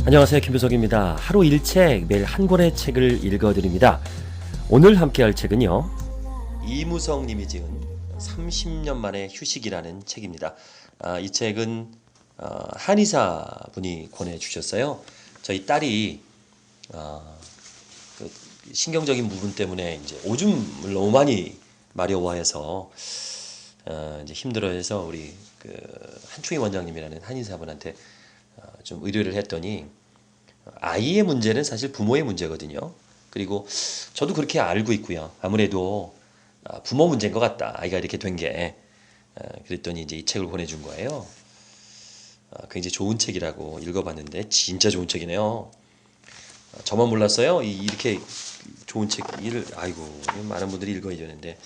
안녕하세요, 김효석입니다. 하루 1책, 매일 한 권의 책을 읽어드립니다. 오늘 함께할 책은요, 이무석 님이 지은 30년 만의 휴식이라는 책입니다. 이 책은 한의사 분이 권해주셨어요. 저희 딸이 그 신경적인 부분 때문에 이제 오줌을 너무 많이 마려워해서 이제 힘들어해서 우리 그 한충희 원장님이라는 한의사분한테 좀 의뢰를 했더니 아이의 문제는 사실 부모의 문제거든요. 그리고 저도 그렇게 알고 있고요. 아무래도 부모 문제인 것 같다. 아이가 이렇게 된 게. 그랬더니 이제 이 책을 보내준 거예요. 굉장히 좋은 책이라고 읽어봤는데 진짜 좋은 책이네요. 저만 몰랐어요. 이렇게 좋은 책을 아이고 많은 분들이 읽어야 되는데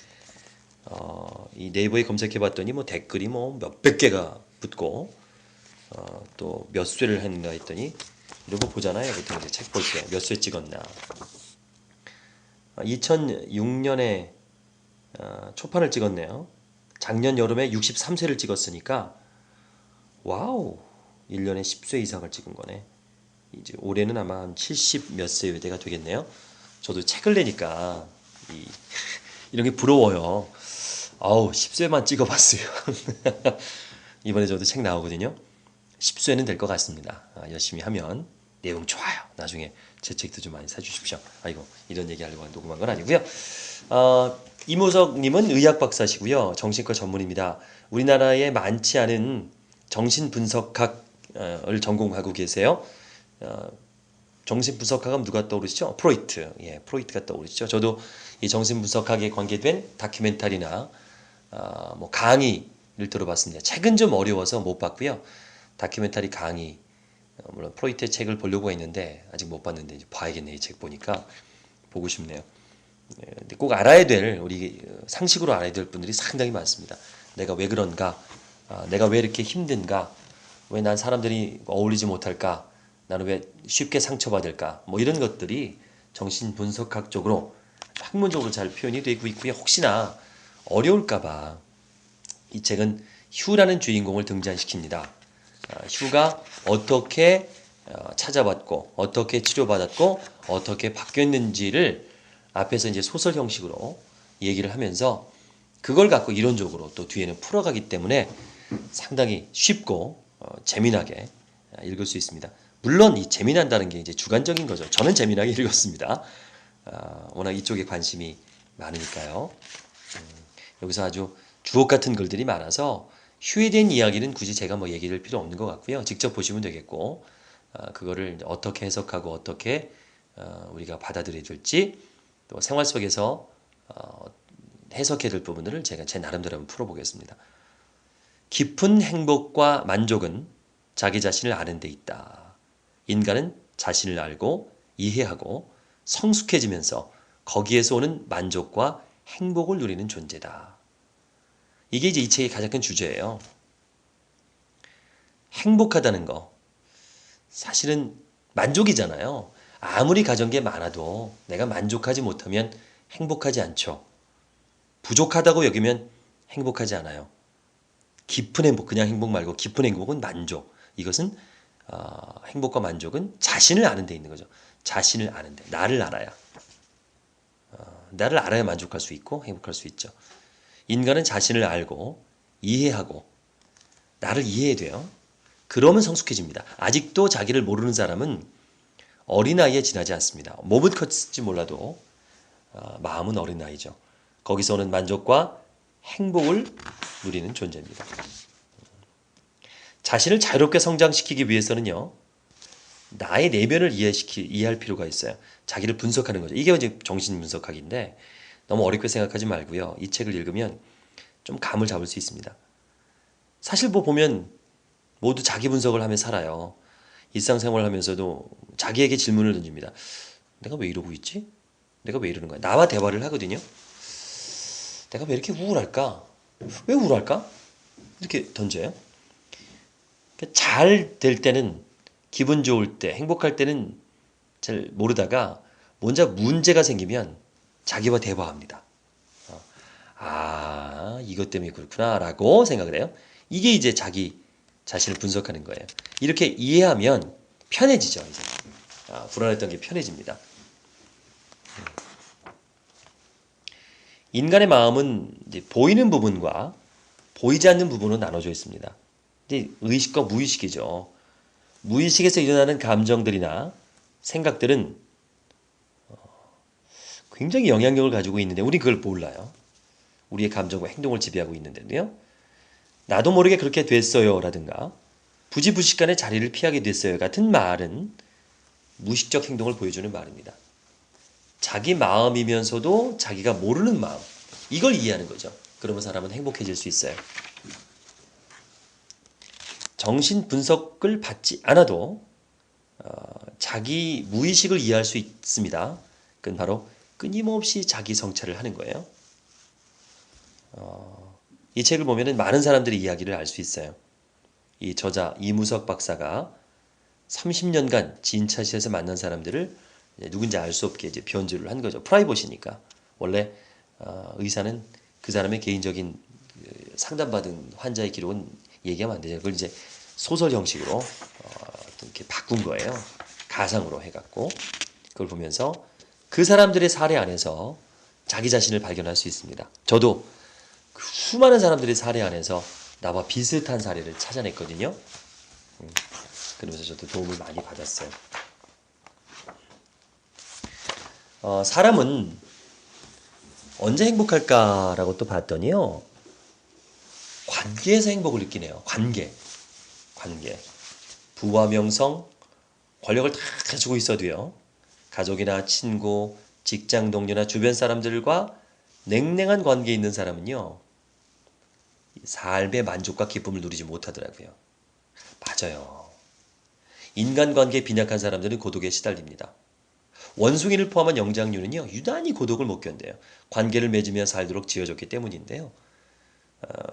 이 네이버에 검색해봤더니 뭐 댓글이 뭐 몇백 개가 붙고 또 몇 쇄를 했는가 했더니 이런 거 보잖아요. 보통 이제 책 볼 때 몇 쇄 찍었나. 2006년에 초판을 찍었네요. 작년 여름에 63쇄를 찍었으니까 와우 1년에 10쇄 이상을 찍은 거네. 이제 올해는 아마 한 70 몇 쇄가 되겠네요. 저도 책을 내니까 이런 게 부러워요. 아우 10쇄만 찍어봤어요. 이번에 저도 책 나오거든요. 10쇄는 될 것 같습니다. 열심히 하면 내용 좋아요. 나중에 제 책도 좀 많이 사주십시오. 아이고 이런 얘기하려고 녹음한 건 아니고요. 이무석님은 의학 박사시고요. 정신과 전문입니다. 우리나라에 많지 않은 정신분석학을 전공하고 계세요. 정신분석학은 누가 떠오르시죠? 프로이트. 예, 프로이트가 떠오르시죠. 저도 이 정신분석학에 관계된 다큐멘터리나 뭐 강의를 들어봤습니다. 책은 좀 어려워서 못 봤고요. 다큐멘터리 강의, 물론 프로이트의 책을 보려고 했는데 아직 못 봤는데 이제 봐야겠네. 이 책 보니까 보고 싶네요. 근데 꼭 알아야 될 우리 상식으로 알아야 될 분들이 상당히 많습니다. 내가 왜 그런가? 내가 왜 이렇게 힘든가? 왜 난 사람들이 어울리지 못할까? 나는 왜 쉽게 상처받을까? 뭐 이런 것들이 정신분석학적으로 학문적으로 잘 표현이 되고 있고요. 혹시나 어려울까봐 이 책은 휴라는 주인공을 등장시킵니다. 휴가 어떻게 찾아봤고 어떻게 치료받았고 어떻게 바뀌었는지를 앞에서 이제 소설 형식으로 얘기를 하면서 그걸 갖고 이론적으로 또 뒤에는 풀어가기 때문에 상당히 쉽고 재미나게 읽을 수 있습니다. 물론 이 재미난다는 게 이제 주관적인 거죠. 저는 재미나게 읽었습니다. 워낙 이쪽에 관심이 많으니까요. 여기서 아주 주옥 같은 글들이 많아서 휴에 대한 이야기는 굳이 제가 뭐 얘기할 필요 없는 것 같고요. 직접 보시면 되겠고 그거를 어떻게 해석하고 어떻게 우리가 받아들여야 될지 또 생활 속에서 해석해야 될 부분들을 제가 제 나름대로 한번 풀어보겠습니다. 깊은 행복과 만족은 자기 자신을 아는 데 있다. 인간은 자신을 알고 이해하고 성숙해지면서 거기에서 오는 만족과 행복을 누리는 존재다. 이게 이제 이 책의 가장 큰 주제예요. 행복하다는 거. 사실은 만족이잖아요. 아무리 가진 게 많아도 내가 만족하지 못하면 행복하지 않죠. 부족하다고 여기면 행복하지 않아요. 깊은 행복, 그냥 행복 말고 깊은 행복은 만족. 이것은 행복과 만족은 자신을 아는 데 있는 거죠. 자신을 아는 데. 나를 알아야. 나를 알아야 만족할 수 있고 행복할 수 있죠. 인간은 자신을 알고 이해하고 나를 이해해야 돼요. 그러면 성숙해집니다. 아직도 자기를 모르는 사람은 어린아이에 지나지 않습니다. 몸은 컸을지 몰라도 마음은 어린아이죠. 거기서 오는 만족과 행복을 누리는 존재입니다. 자신을 자유롭게 성장시키기 위해서는요. 나의 내면을 이해할 필요가 있어요. 자기를 분석하는 거죠. 이게 이제 정신분석학인데 너무 어렵게 생각하지 말고요. 이 책을 읽으면 좀 감을 잡을 수 있습니다. 사실 뭐 보면 모두 자기 분석을 하며 살아요. 일상생활을 하면서도 자기에게 질문을 던집니다. 내가 왜 이러고 있지? 내가 왜 이러는 거야? 나와 대화를 하거든요. 내가 왜 이렇게 우울할까? 왜 우울할까? 이렇게 던져요. 잘 될 때는 기분 좋을 때, 행복할 때는 잘 모르다가 먼저 문제가 생기면 자기와 대화합니다. 이것 때문에 그렇구나 라고 생각을 해요. 이게 이제 자기 자신을 분석하는 거예요. 이렇게 이해하면 편해지죠. 이제 불안했던 게 편해집니다. 인간의 마음은 이제 보이는 부분과 보이지 않는 부분으로 나눠져 있습니다. 이제 의식과 무의식이죠. 무의식에서 일어나는 감정들이나 생각들은 굉장히 영향력을 가지고 있는데 우리 그걸 몰라요. 우리의 감정과 행동을 지배하고 있는데요. 나도 모르게 그렇게 됐어요 라든가 부지부식간에 자리를 피하게 됐어요 같은 말은 무의식적 행동을 보여주는 말입니다. 자기 마음이면서도 자기가 모르는 마음, 이걸 이해하는 거죠. 그러면 사람은 행복해질 수 있어요. 정신 분석을 받지 않아도 자기 무의식을 이해할 수 있습니다. 그건 바로 끊임없이 자기 성찰을 하는 거예요. 이 책을 보면 많은 사람들의 이야기를 알 수 있어요. 이 저자 이무석 박사가 30년간 진찰실에서 만난 사람들을 누군지 알 수 없게 이제 변주를 한 거죠. 프라이버시니까. 원래 의사는 그 사람의 개인적인 상담받은 환자의 기록은 얘기하면 안 되죠. 그걸 이제 소설 형식으로 이렇게 바꾼 거예요. 가상으로 해갖고 그걸 보면서 그 사람들의 사례 안에서 자기 자신을 발견할 수 있습니다. 저도 수많은 사람들의 사례 안에서 나와 비슷한 사례를 찾아냈거든요. 그러면서 저도 도움을 많이 받았어요. 사람은 언제 행복할까라고 또 봤더니요. 관계에서 행복을 느끼네요. 관계. 부와 명성, 권력을 다 가지고 있어도요. 가족이나 친구, 직장 동료나 주변 사람들과 냉랭한 관계에 있는 사람은요. 삶의 만족과 기쁨을 누리지 못하더라고요. 맞아요. 인간관계에 빈약한 사람들은 고독에 시달립니다. 원숭이를 포함한 영장류는요. 유난히 고독을 못 견뎌요. 관계를 맺으며 살도록 지어졌기 때문인데요.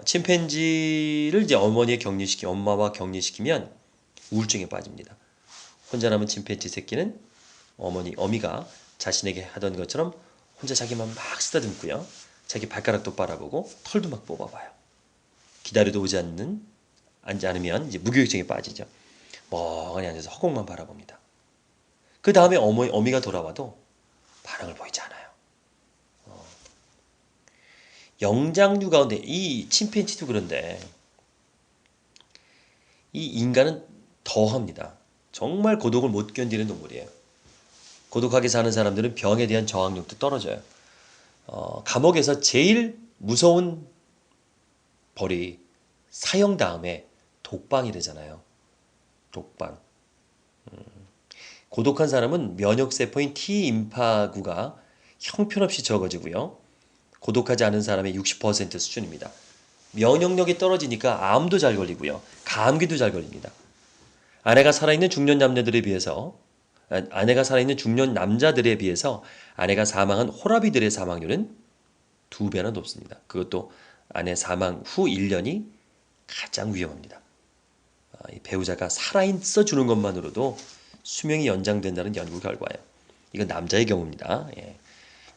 침팬지를 이제 엄마와 격리시키면 우울증에 빠집니다. 혼자 남은 침팬지 새끼는 어미가 자신에게 하던 것처럼 혼자 자기만 막 쓰다듬고요. 자기 발가락도 빨아보고 털도 막 뽑아봐요. 기다려도 오지 않으면 이제 무교육증에 빠지죠. 멍하니 앉아서 허공만 바라봅니다. 그 다음에 어미가 돌아와도 반응을 보이지 않아요. 영장류 가운데 이 침팬지도 그런데 이 인간은 더합니다. 정말 고독을 못 견디는 동물이에요. 고독하게 사는 사람들은 병에 대한 저항력도 떨어져요. 감옥에서 제일 무서운 벌이 사형 다음에 독방이래잖아요. 독방. 고독한 사람은 면역세포인 T임파구가 형편없이 적어지고요. 고독하지 않은 사람의 60% 수준입니다. 면역력이 떨어지니까 암도 잘 걸리고요. 감기도 잘 걸립니다. 아내가 살아있는 중년 남자들에 비해서 아내가 사망한 호라비들의 사망률은 2배나 높습니다. 그것도 아내 사망 후 1년이 가장 위험합니다. 이 배우자가 살아있어 주는 것만으로도 수명이 연장된다는 연구 결과예요. 이건 남자의 경우입니다. 예.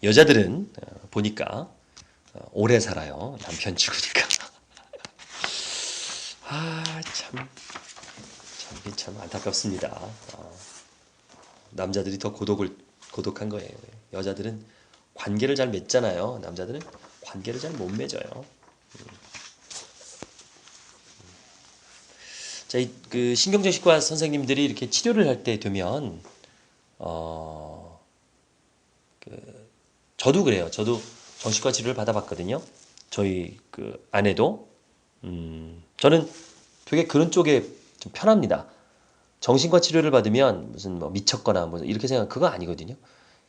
여자들은 보니까 오래 살아요. 남편 죽으니까. 참 안타깝습니다. 남자들이 더 고독한 거예요. 여자들은 관계를 잘 맺잖아요. 남자들은 관계를 잘 못 맺어요. 자, 그 신경정신과 선생님들이 이렇게 치료를 할 때 되면 저도 그래요. 저도 정신과 치료를 받아봤거든요. 저희 그 아내도 저는 되게 그런 쪽에 좀 편합니다. 정신과 치료를 받으면 무슨 뭐 미쳤거나 뭐 이렇게 생각 그거 아니거든요.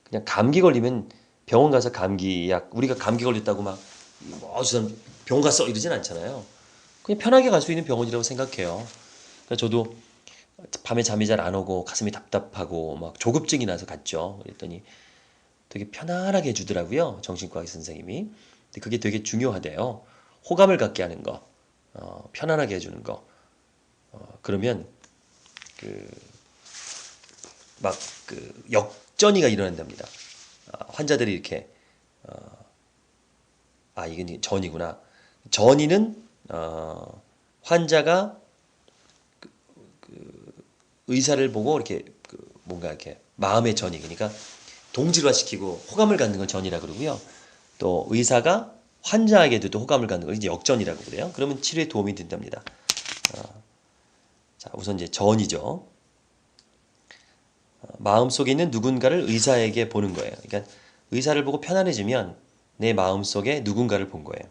그냥 감기 걸리면 병원 가서 감기약 우리가 감기 걸렸다고 막 주사 병원 갔어 이러진 않잖아요. 그냥 편하게 갈 수 있는 병원이라고 생각해요. 그러니까 저도 밤에 잠이 잘 안 오고 가슴이 답답하고 막 조급증이 나서 갔죠. 그랬더니 되게 편안하게 해주더라고요. 정신과 선생님이. 근데 그게 되게 중요하대요. 호감을 갖게 하는 거, 편안하게 해주는 거. 그러면 역전이가 일어난답니다. 환자들이 이렇게 이건 전이구나. 전이는 환자가 의사를 보고 이렇게 뭔가 이렇게 마음의 전이, 그러니까 동질화시키고 호감을 갖는 걸 전이라 그러고요. 또 의사가 환자에게도 또 호감을 갖는 걸 이제 역전이라고 그래요. 그러면 치료에 도움이 된답니다. 자, 우선 이제 전이죠. 마음속에 있는 누군가를 의사에게 보는 거예요. 그러니까 의사를 보고 편안해지면 내 마음속에 누군가를 본 거예요.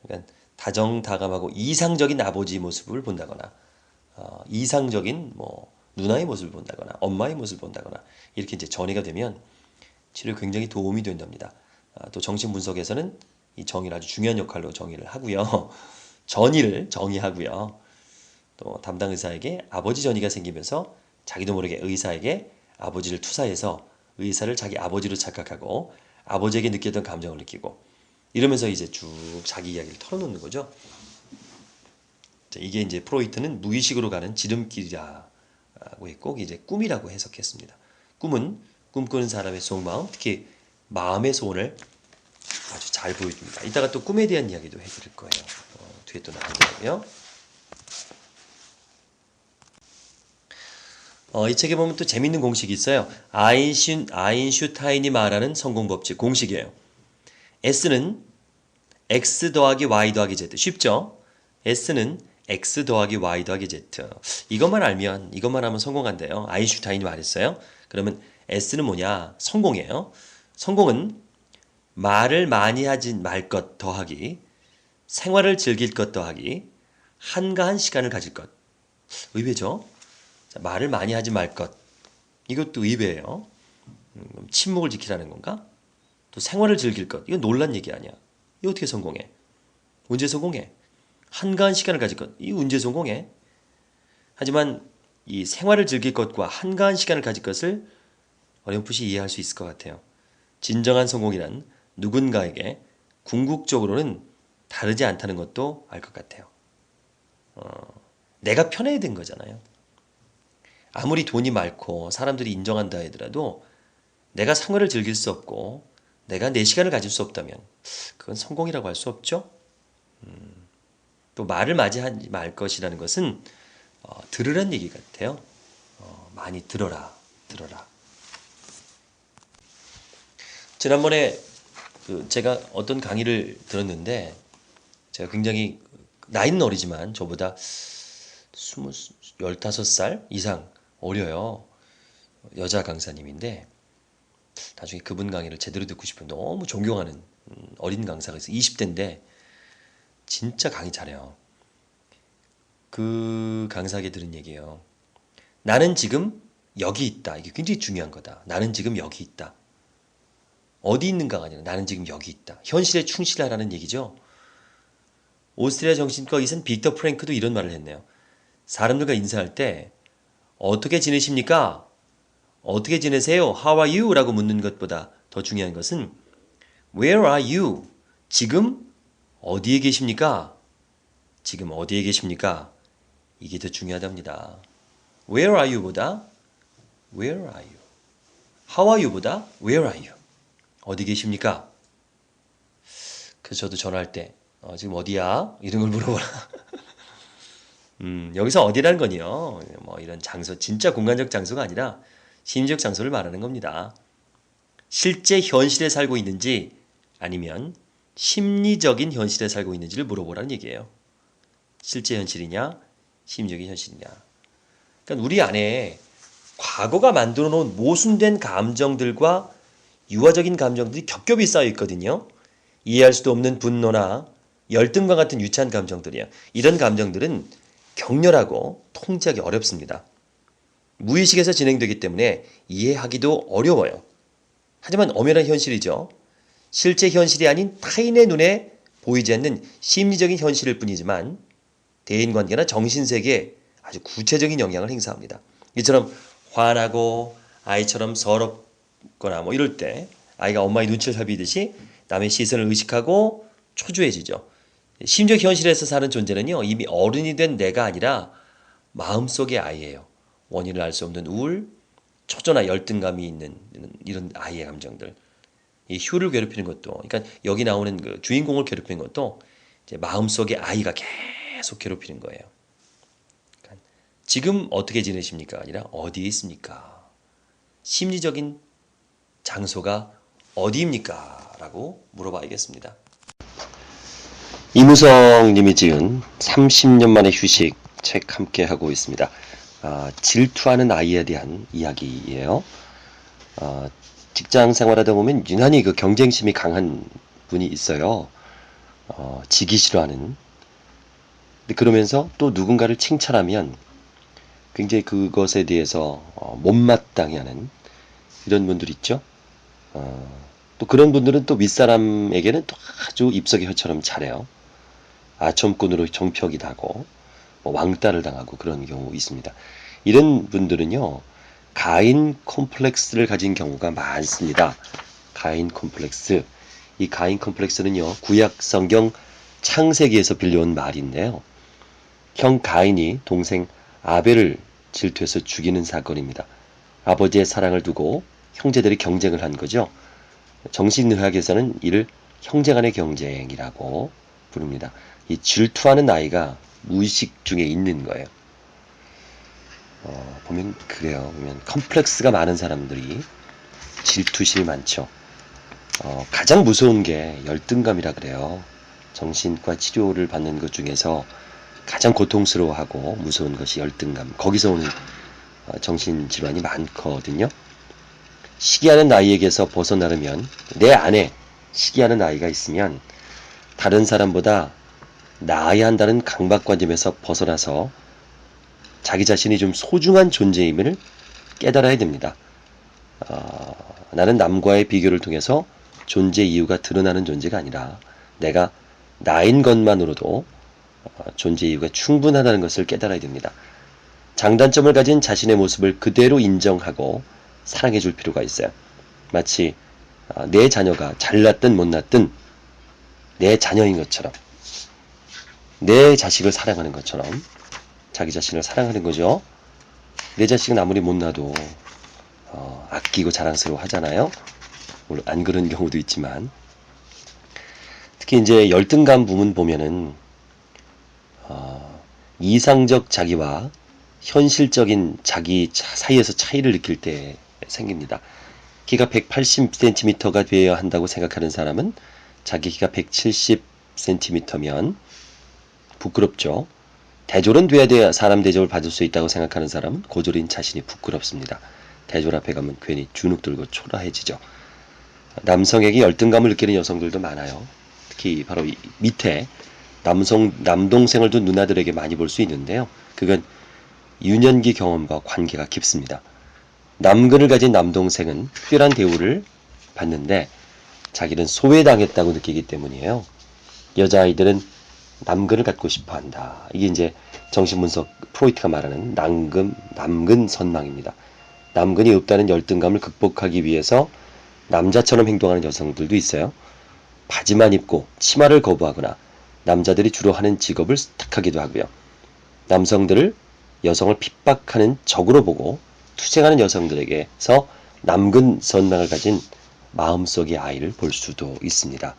그러니까 다정다감하고 이상적인 아버지 모습을 본다거나 이상적인 뭐 누나의 모습을 본다거나 엄마의 모습을 본다거나 이렇게 이제 전이가 되면 치료에 굉장히 도움이 된답니다. 또 정신분석에서는 이 정의를 아주 중요한 역할로 정의를 하고요. 전이를 정의하고요. 또 담당 의사에게 아버지 전이가 생기면서 자기도 모르게 의사에게 아버지를 투사해서 의사를 자기 아버지로 착각하고 아버지에게 느꼈던 감정을 느끼고 이러면서 이제 쭉 자기 이야기를 털어놓는 거죠. 이게 이제 프로이트는 무의식으로 가는 지름길이라고 했고 이제 꿈이라고 해석했습니다. 꿈은 꿈꾸는 사람의 속마음, 특히 마음의 소원을 아주 잘 보여줍니다. 이따가 또 꿈에 대한 이야기도 해드릴 거예요. 뒤에 또 나오더라고요. 이 책에 보면 또 재밌는 공식이 있어요. 아인슈타인이 말하는 성공법칙 공식이에요. S는 X 더하기 Y 더하기 Z. 쉽죠? S는 X 더하기 Y 더하기 Z. 이것만 하면 성공한대요. 아인슈타인이 말했어요. 그러면 S는 뭐냐? 성공이에요. 성공은 말을 많이 하지 말 것 더하기, 생활을 즐길 것 더하기, 한가한 시간을 가질 것. 의외죠? 자, 말을 많이 하지 말 것. 이것도 의외예요. 침묵을 지키라는 건가? 또 생활을 즐길 것. 이건 놀란 얘기 아니야. 이거 어떻게 성공해? 언제 성공해? 한가한 시간을 가질 것. 이거 언제 성공해? 하지만 이 생활을 즐길 것과 한가한 시간을 가질 것을 어렴풋이 이해할 수 있을 것 같아요. 진정한 성공이란 누군가에게 궁극적으로는 다르지 않다는 것도 알 것 같아요. 내가 편해야 된 거잖아요. 아무리 돈이 많고 사람들이 인정한다 하더라도 내가 생활을 즐길 수 없고 내가 내 시간을 가질 수 없다면 그건 성공이라고 할 수 없죠. 또 말을 맞이하지 말 것이라는 것은 들으란 얘기 같아요. 많이 들어라. 지난번에 제가 어떤 강의를 들었는데 제가 굉장히 나이는 어리지만 저보다 15살 이상 어려요. 여자 강사님인데 나중에 그분 강의를 제대로 듣고 싶은 너무 존경하는 어린 강사가 있어요. 20대인데 진짜 강의 잘해요. 그 강사에게 들은 얘기예요. 나는 지금 여기 있다. 이게 굉장히 중요한 거다. 나는 지금 여기 있다. 어디 있는가가 아니라 나는 지금 여기 있다. 현실에 충실하라는 얘기죠. 오스트리아 정신과 의사인 빅터 프랭크도 이런 말을 했네요. 사람들과 인사할 때 어떻게 지내십니까? 어떻게 지내세요? How are you? 라고 묻는 것보다 더 중요한 것은 Where are you? 지금 어디에 계십니까? 지금 어디에 계십니까? 이게 더 중요하답니다. Where are you? 보다 Where are you? How are you? 보다 Where are you? 어디 계십니까? 그래서 저도 전화할 때 지금 어디야? 이런 걸 물어보라. 여기서 어디라는 건요. 뭐 이런 장소, 진짜 공간적 장소가 아니라 심리적 장소를 말하는 겁니다. 실제 현실에 살고 있는지 아니면 심리적인 현실에 살고 있는지를 물어보라는 얘기예요. 실제 현실이냐, 심리적인 현실이냐. 그러니까 우리 안에 과거가 만들어 놓은 모순된 감정들과 유아적인 감정들이 겹겹이 쌓여 있거든요. 이해할 수도 없는 분노나 열등과 같은 유치한 감정들이에요. 이런 감정들은 격렬하고 통제하기 어렵습니다. 무의식에서 진행되기 때문에 이해하기도 어려워요. 하지만 엄연한 현실이죠. 실제 현실이 아닌 타인의 눈에 보이지 않는 심리적인 현실일 뿐이지만 대인관계나 정신세계에 아주 구체적인 영향을 행사합니다. 이처럼 화나고 아이처럼 서럽거나 뭐 이럴 때 아이가 엄마의 눈치를 살피듯이 남의 시선을 의식하고 초조해지죠. 심지어 현실에서 사는 존재는요, 이미 어른이 된 내가 아니라 마음속의 아이예요. 원인을 알 수 없는 우울, 초조나 열등감이 있는 이런 아이의 감정들. 이 휴를 괴롭히는 것도, 그러니까 여기 나오는 그 주인공을 괴롭히는 것도 이제 마음속의 아이가 계속 괴롭히는 거예요. 그러니까 지금 어떻게 지내십니까? 아니라 어디에 있습니까? 심리적인 장소가 어디입니까? 라고 물어봐야겠습니다. 이무성 님이 지은 30년 만의 휴식 책 함께 하고 있습니다. 질투하는 아이에 대한 이야기예요. 직장 생활하다 보면 유난히 그 경쟁심이 강한 분이 있어요. 지기 싫어하는. 근데 그러면서 또 누군가를 칭찬하면 굉장히 그것에 대해서 못마땅해 하는 이런 분들 있죠. 또 그런 분들은 또 윗사람에게는 또 아주 입석의 혀처럼 잘해요. 아첨꾼으로 정평이 나고 뭐 왕따를 당하고 그런 경우 있습니다. 이런 분들은요. 가인 콤플렉스를 가진 경우가 많습니다. 가인 콤플렉스. 이 가인 콤플렉스는요. 구약 성경 창세기에서 빌려온 말인데요. 형 가인이 동생 아벨을 질투해서 죽이는 사건입니다. 아버지의 사랑을 두고 형제들이 경쟁을 한 거죠. 정신의학에서는 이를 형제 간의 경쟁이라고 부릅니다. 이 질투하는 아이가 무의식 중에 있는 거예요. 보면 그래요. 보면 컴플렉스가 많은 사람들이 질투심이 많죠. 가장 무서운 게 열등감이라 그래요. 정신과 치료를 받는 것 중에서 가장 고통스러워하고 무서운 것이 열등감. 거기서 오는 정신질환이 많거든요. 시기하는 나이에게서 벗어나려면 내 안에 시기하는 아이가 있으면 다른 사람보다 나아야 한다는 강박관념에서 벗어나서 자기 자신이 좀 소중한 존재임을 깨달아야 됩니다. 나는 남과의 비교를 통해서 존재 이유가 드러나는 존재가 아니라 내가 나인 것만으로도 존재 이유가 충분하다는 것을 깨달아야 됩니다. 장단점을 가진 자신의 모습을 그대로 인정하고 사랑해 줄 필요가 있어요. 마치 내 자녀가 잘났든 못났든 내 자녀인 것처럼 내 자식을 사랑하는 것처럼 자기 자신을 사랑하는 거죠. 내 자식은 아무리 못나도 아끼고 자랑스러워 하잖아요. 물론 안 그런 경우도 있지만 특히 이제 열등감 부분 보면은 이상적 자기와 현실적인 자기 사이에서 차이를 느낄 때 생깁니다. 키가 180cm가 되어야 한다고 생각하는 사람은 자기 키가 170cm면 부끄럽죠. 대졸은 돼야 사람 대접을 받을 수 있다고 생각하는 사람은 고졸인 자신이 부끄럽습니다. 대졸 앞에 가면 괜히 주눅 들고 초라해지죠. 남성에게 열등감을 느끼는 여성들도 많아요. 특히 바로 이 밑에 남동생을 둔 누나들에게 많이 볼 수 있는데요. 그건 유년기 경험과 관계가 깊습니다. 남근을 가진 남동생은 특별한 대우를 받는데 자기는 소외당했다고 느끼기 때문이에요. 여자아이들은 남근을 갖고 싶어 한다. 이게 이제 정신분석 프로이트가 말하는 남근 선망입니다. 남근이 없다는 열등감을 극복하기 위해서 남자처럼 행동하는 여성들도 있어요. 바지만 입고 치마를 거부하거나 남자들이 주로 하는 직업을 택하기도 하고요. 남성들을 여성을 핍박하는 적으로 보고 투쟁하는 여성들에게서 남근 선망을 가진 마음속의 아이를 볼 수도 있습니다.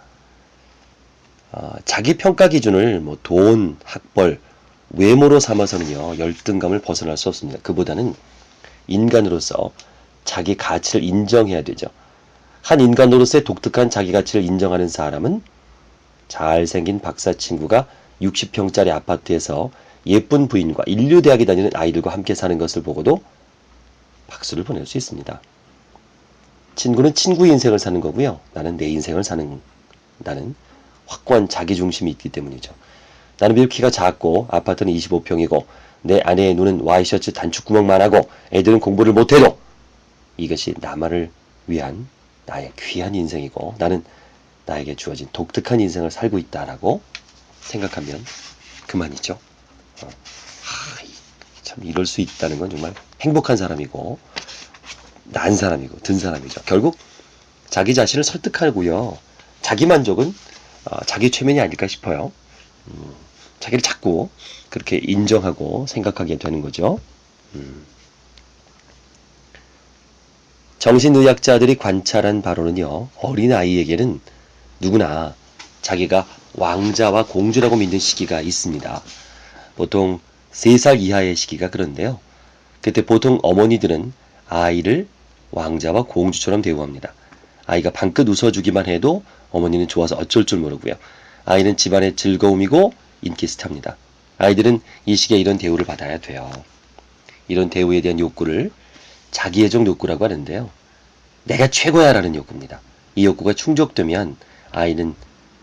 자기 평가 기준을 뭐 돈, 학벌, 외모로 삼아서는요 열등감을 벗어날 수 없습니다. 그보다는 인간으로서 자기 가치를 인정해야 되죠. 한 인간으로서의 독특한 자기 가치를 인정하는 사람은 잘생긴 박사 친구가 60평짜리 아파트에서 예쁜 부인과 인류대학에 다니는 아이들과 함께 사는 것을 보고도 박수를 보낼 수 있습니다. 친구는 친구의 인생을 사는 거고요. 나는 내 인생을 사는, 나는 확고한 자기중심이 있기 때문이죠. 나는 비록 키가 작고 아파트는 25평이고 내 아내의 눈은 와이셔츠 단축구멍만 하고 애들은 공부를 못해도 이것이 나만을 위한 나의 귀한 인생이고 나는 나에게 주어진 독특한 인생을 살고 있다라고 생각하면 그만이죠. 참 이럴 수 있다는 건 정말 행복한 사람이고 난 사람이고 든 사람이죠. 결국 자기 자신을 설득하고요. 자기 만족은 자기 최면이 아닐까 싶어요. 자기를 자꾸 그렇게 인정하고 생각하게 되는 거죠. 정신의학자들이 관찰한 바로는요. 어린아이에게는 누구나 자기가 왕자와 공주라고 믿는 시기가 있습니다. 보통 3살 이하의 시기가 그런데요. 그때 보통 어머니들은 아이를 왕자와 공주처럼 대우합니다. 아이가 방긋 웃어주기만 해도 어머니는 좋아서 어쩔 줄 모르고요. 아이는 집안의 즐거움이고 인기 스타입니다. 아이들은 이 시기에 이런 대우를 받아야 돼요. 이런 대우에 대한 욕구를 자기애적 욕구라고 하는데요. 내가 최고야 라는 욕구입니다. 이 욕구가 충족되면 아이는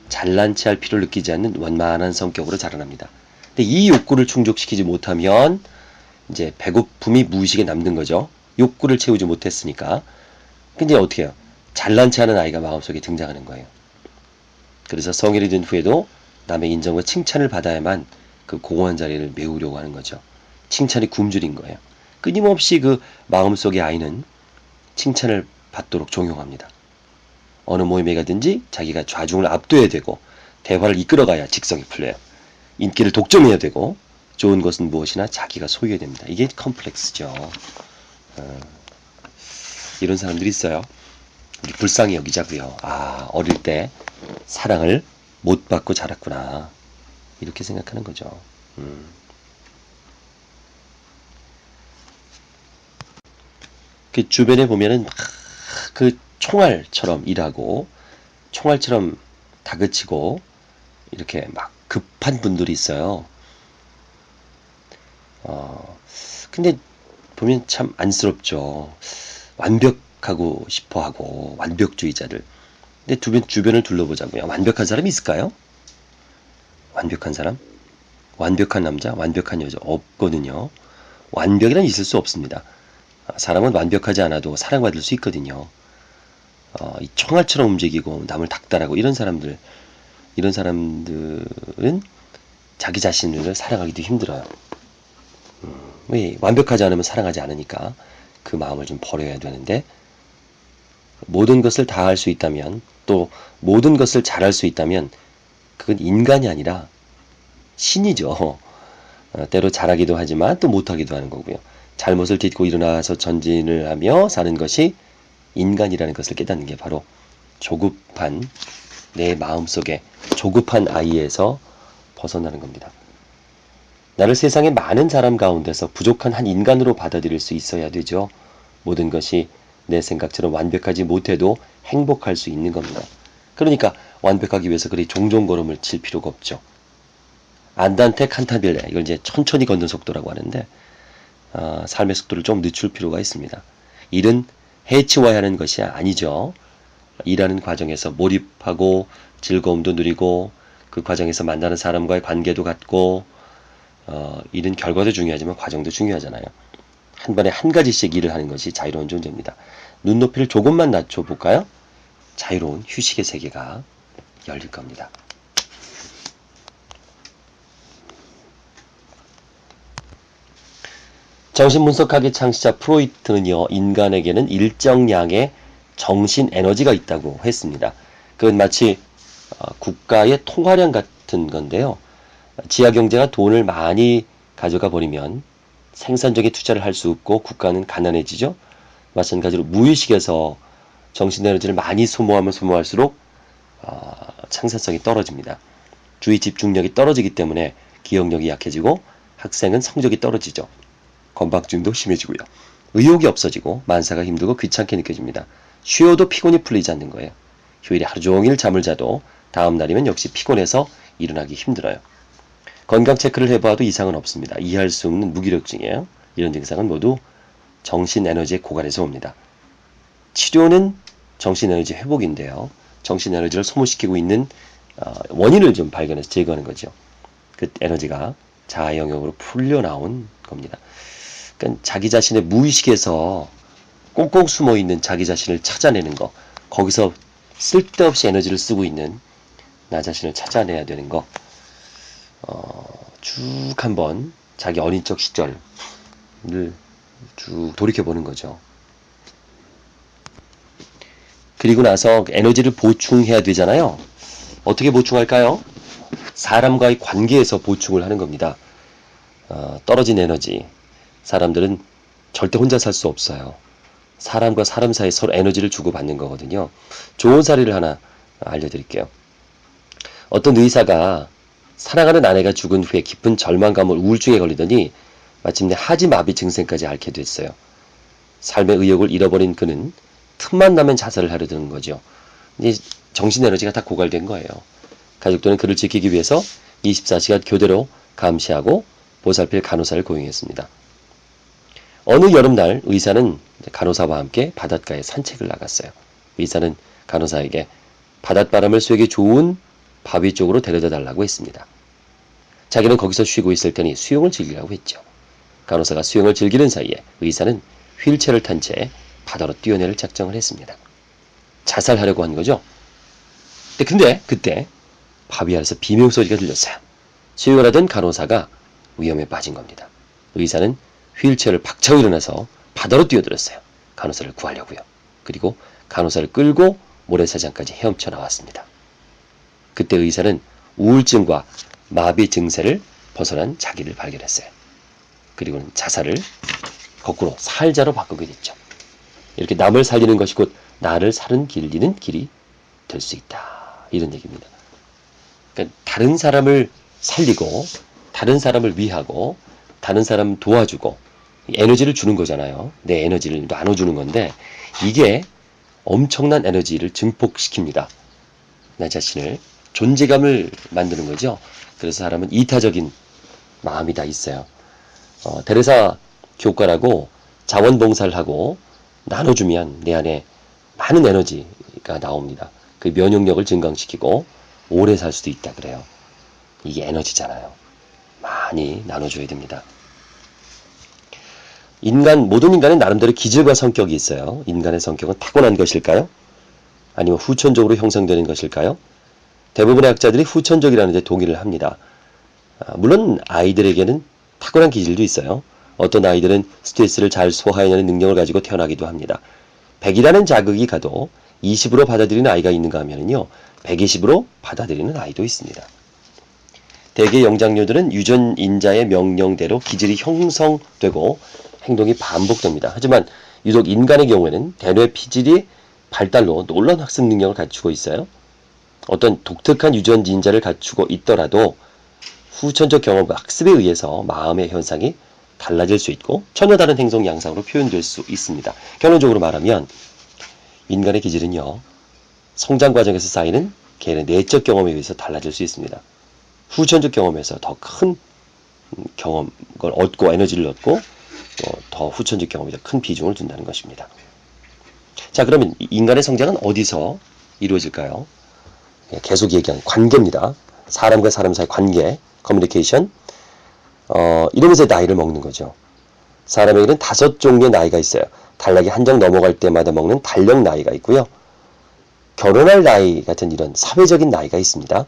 잘난 체할 필요를 느끼지 않는 원만한 성격으로 자라납니다. 근데 이 욕구를 충족시키지 못하면 이제 배고픔이 무의식에 남는 거죠. 욕구를 채우지 못했으니까. 근데 어떻게 해요? 잘난 체하는 아이가 마음속에 등장하는 거예요. 그래서 성인이 된 후에도 남의 인정과 칭찬을 받아야만 그 공허한 자리를 메우려고 하는 거죠. 칭찬이 굶주린 거예요. 끊임없이 그 마음속의 아이는 칭찬을 받도록 종용합니다. 어느 모임에 가든지 자기가 좌중을 압도해야 되고 대화를 이끌어가야 직성이 풀려요. 인기를 독점해야 되고 좋은 것은 무엇이나 자기가 소유해야 됩니다. 이게 컴플렉스죠. 이런 사람들이 있어요. 우리 불쌍히 여기자고요. 아, 어릴 때 사랑을 못 받고 자랐구나. 이렇게 생각하는 거죠. 그 주변에 보면은 그 총알처럼 일하고 총알처럼 다그치고 이렇게 막 급한 분들이 있어요. 근데 보면 참 안쓰럽죠. 완벽하고 싶어 하고 완벽주의자들. 근데 주변을 둘러보자고요. 완벽한 사람이 있을까요? 완벽한 사람? 완벽한 남자, 완벽한 여자 없거든요. 완벽이란 있을 수 없습니다. 사람은 완벽하지 않아도 사랑받을 수 있거든요. 이 총알처럼 움직이고 남을 닥달하고 이런 사람들은 자기 자신을 사랑하기도 힘들어요. 왜? 완벽하지 않으면 사랑하지 않으니까 그 마음을 좀 버려야 되는데 모든 것을 다 할 수 있다면 또 모든 것을 잘할 수 있다면 그건 인간이 아니라 신이죠. 때로 잘하기도 하지만 또 못하기도 하는 거고요. 잘못을 딛고 일어나서 전진을 하며 사는 것이 인간이라는 것을 깨닫는 게 바로 조급한 내 마음속에 조급한 아이에서 벗어나는 겁니다. 나를 세상의 많은 사람 가운데서 부족한 한 인간으로 받아들일 수 있어야 되죠. 모든 것이 내 생각처럼 완벽하지 못해도 행복할 수 있는 겁니다. 그러니까 완벽하기 위해서 그리 종종 걸음을 칠 필요가 없죠. 안단테 칸타빌레, 이걸 이제 천천히 걷는 속도라고 하는데 삶의 속도를 좀 늦출 필요가 있습니다. 일은 해치워야 하는 것이 아니죠. 일하는 과정에서 몰입하고 즐거움도 누리고 그 과정에서 만나는 사람과의 관계도 갖고 일은 결과도 중요하지만 과정도 중요하잖아요. 한 번에 한 가지씩 일을 하는 것이 자유로운 존재입니다. 눈높이를 조금만 낮춰볼까요? 자유로운 휴식의 세계가 열릴 겁니다. 정신분석학의 창시자 프로이트는요, 인간에게는 일정량의 정신 에너지가 있다고 했습니다. 그건 마치 국가의 통화량 같은 건데요. 지하 경제가 돈을 많이 가져가 버리면 생산적인 투자를 할 수 없고 국가는 가난해지죠. 마찬가지로 무의식에서 정신 에너지를 많이 소모하면 소모할수록 창사성이 떨어집니다. 주의 집중력이 떨어지기 때문에 기억력이 약해지고 학생은 성적이 떨어지죠. 건박증도 심해지고요. 의욕이 없어지고 만사가 힘들고 귀찮게 느껴집니다. 쉬어도 피곤이 풀리지 않는 거예요. 휴일에 하루 종일 잠을 자도 다음 날이면 역시 피곤해서 일어나기 힘들어요. 건강 체크를 해봐도 이상은 없습니다. 이해할 수 없는 무기력증이에요. 이런 증상은 모두 정신 에너지의 고갈에서 옵니다. 치료는 정신 에너지 회복인데요. 정신 에너지를 소모시키고 있는 원인을 좀 발견해서 제거하는 거죠. 그 에너지가 자아 영역으로 풀려 나온 겁니다. 그러니까 자기 자신의 무의식에서 꽁꽁 숨어 있는 자기 자신을 찾아내는 거, 거기서 쓸데없이 에너지를 쓰고 있는 나 자신을 찾아내야 되는 거, 쭉 한번 자기 어린 적 시절을 쭉 돌이켜보는 거죠. 그리고 나서 에너지를 보충해야 되잖아요. 어떻게 보충할까요? 사람과의 관계에서 보충을 하는 겁니다. 떨어진 에너지. 사람들은 절대 혼자 살 수 없어요. 사람과 사람 사이에 서로 에너지를 주고받는 거거든요. 좋은 사례를 하나 알려드릴게요. 어떤 의사가 사랑하는 아내가 죽은 후에 깊은 절망감을 우울증에 걸리더니 마침내 하지마비 증세까지 앓게 됐어요. 삶의 의욕을 잃어버린 그는 틈만 나면 자살을 하려 드는 거죠. 이제 정신 에너지가 다 고갈된 거예요. 가족들은 그를 지키기 위해서 24시간 교대로 감시하고 보살필 간호사를 고용했습니다. 어느 여름날 의사는 간호사와 함께 바닷가에 산책을 나갔어요. 의사는 간호사에게 바닷바람을 쐬기 좋은 바위 쪽으로 데려다 달라고 했습니다. 자기는 거기서 쉬고 있을 테니 수영을 즐기라고 했죠. 간호사가 수영을 즐기는 사이에 의사는 휠체어를 탄 채 바다로 뛰어내릴 작정을 했습니다. 자살하려고 한 거죠. 근데 그때 바위 아래서 비명소리가 들렸어요. 수영을 하던 간호사가 위험에 빠진 겁니다. 의사는 휠체어를 박차고 일어나서 바다로 뛰어들었어요. 간호사를 구하려고요. 그리고 간호사를 끌고 모래사장까지 헤엄쳐 나왔습니다. 그때 의사는 우울증과 마비 증세를 벗어난 자기를 발견했어요. 그리고는 자살을 거꾸로 살자로 바꾸게 됐죠. 이렇게 남을 살리는 것이 곧 나를 살리는 길이 될 수 있다. 이런 얘기입니다. 그러니까 다른 사람을 살리고 다른 사람을 위하고 다른 사람 도와주고 에너지를 주는 거잖아요. 내 에너지를 나눠주는 건데 이게 엄청난 에너지를 증폭시킵니다. 나 자신을 존재감을 만드는 거죠. 그래서 사람은 이타적인 마음이 다 있어요. 테레사 교과라고 자원봉사를 하고 나눠주면 내 안에 많은 에너지가 나옵니다. 그 면역력을 증강시키고 오래 살 수도 있다 그래요. 이게 에너지잖아요. 많이 나눠줘야 됩니다. 모든 인간은 나름대로 기질과 성격이 있어요. 인간의 성격은 타고난 것일까요? 아니면 후천적으로 형성되는 것일까요? 대부분의 학자들이 후천적이라는 데 동의를 합니다. 물론 아이들에게는 타고난 기질도 있어요. 어떤 아이들은 스트레스를 잘 소화해내는 능력을 가지고 태어나기도 합니다. 100이라는 자극이 가도 20으로 받아들이는 아이가 있는가 하면요. 120으로 받아들이는 아이도 있습니다. 대개 영장류들은 유전인자의 명령대로 기질이 형성되고 행동이 반복됩니다. 하지만 유독 인간의 경우에는 대뇌 피질이 발달로 놀라운 학습 능력을 갖추고 있어요. 어떤 독특한 유전인자를 갖추고 있더라도 후천적 경험과 학습에 의해서 마음의 현상이 달라질 수 있고 전혀 다른 행동 양상으로 표현될 수 있습니다. 결론적으로 말하면 인간의 기질은요. 성장 과정에서 쌓이는 개인의 내적 경험에 의해서 달라질 수 있습니다. 후천적 경험에서 더 큰 경험을 얻고 에너지를 얻고 더 후천적 경험에 더 큰 비중을 둔다는 것입니다. 자, 그러면 인간의 성장은 어디서 이루어질까요? 계속 얘기하는 관계입니다. 사람과 사람 사이 관계, 커뮤니케이션. 이러면서 나이를 먹는 거죠. 사람에게는 5종류의 나이가 있어요. 단락이 한정 넘어갈 때마다 먹는 달력 나이가 있고요. 결혼할 나이 같은 이런 사회적인 나이가 있습니다.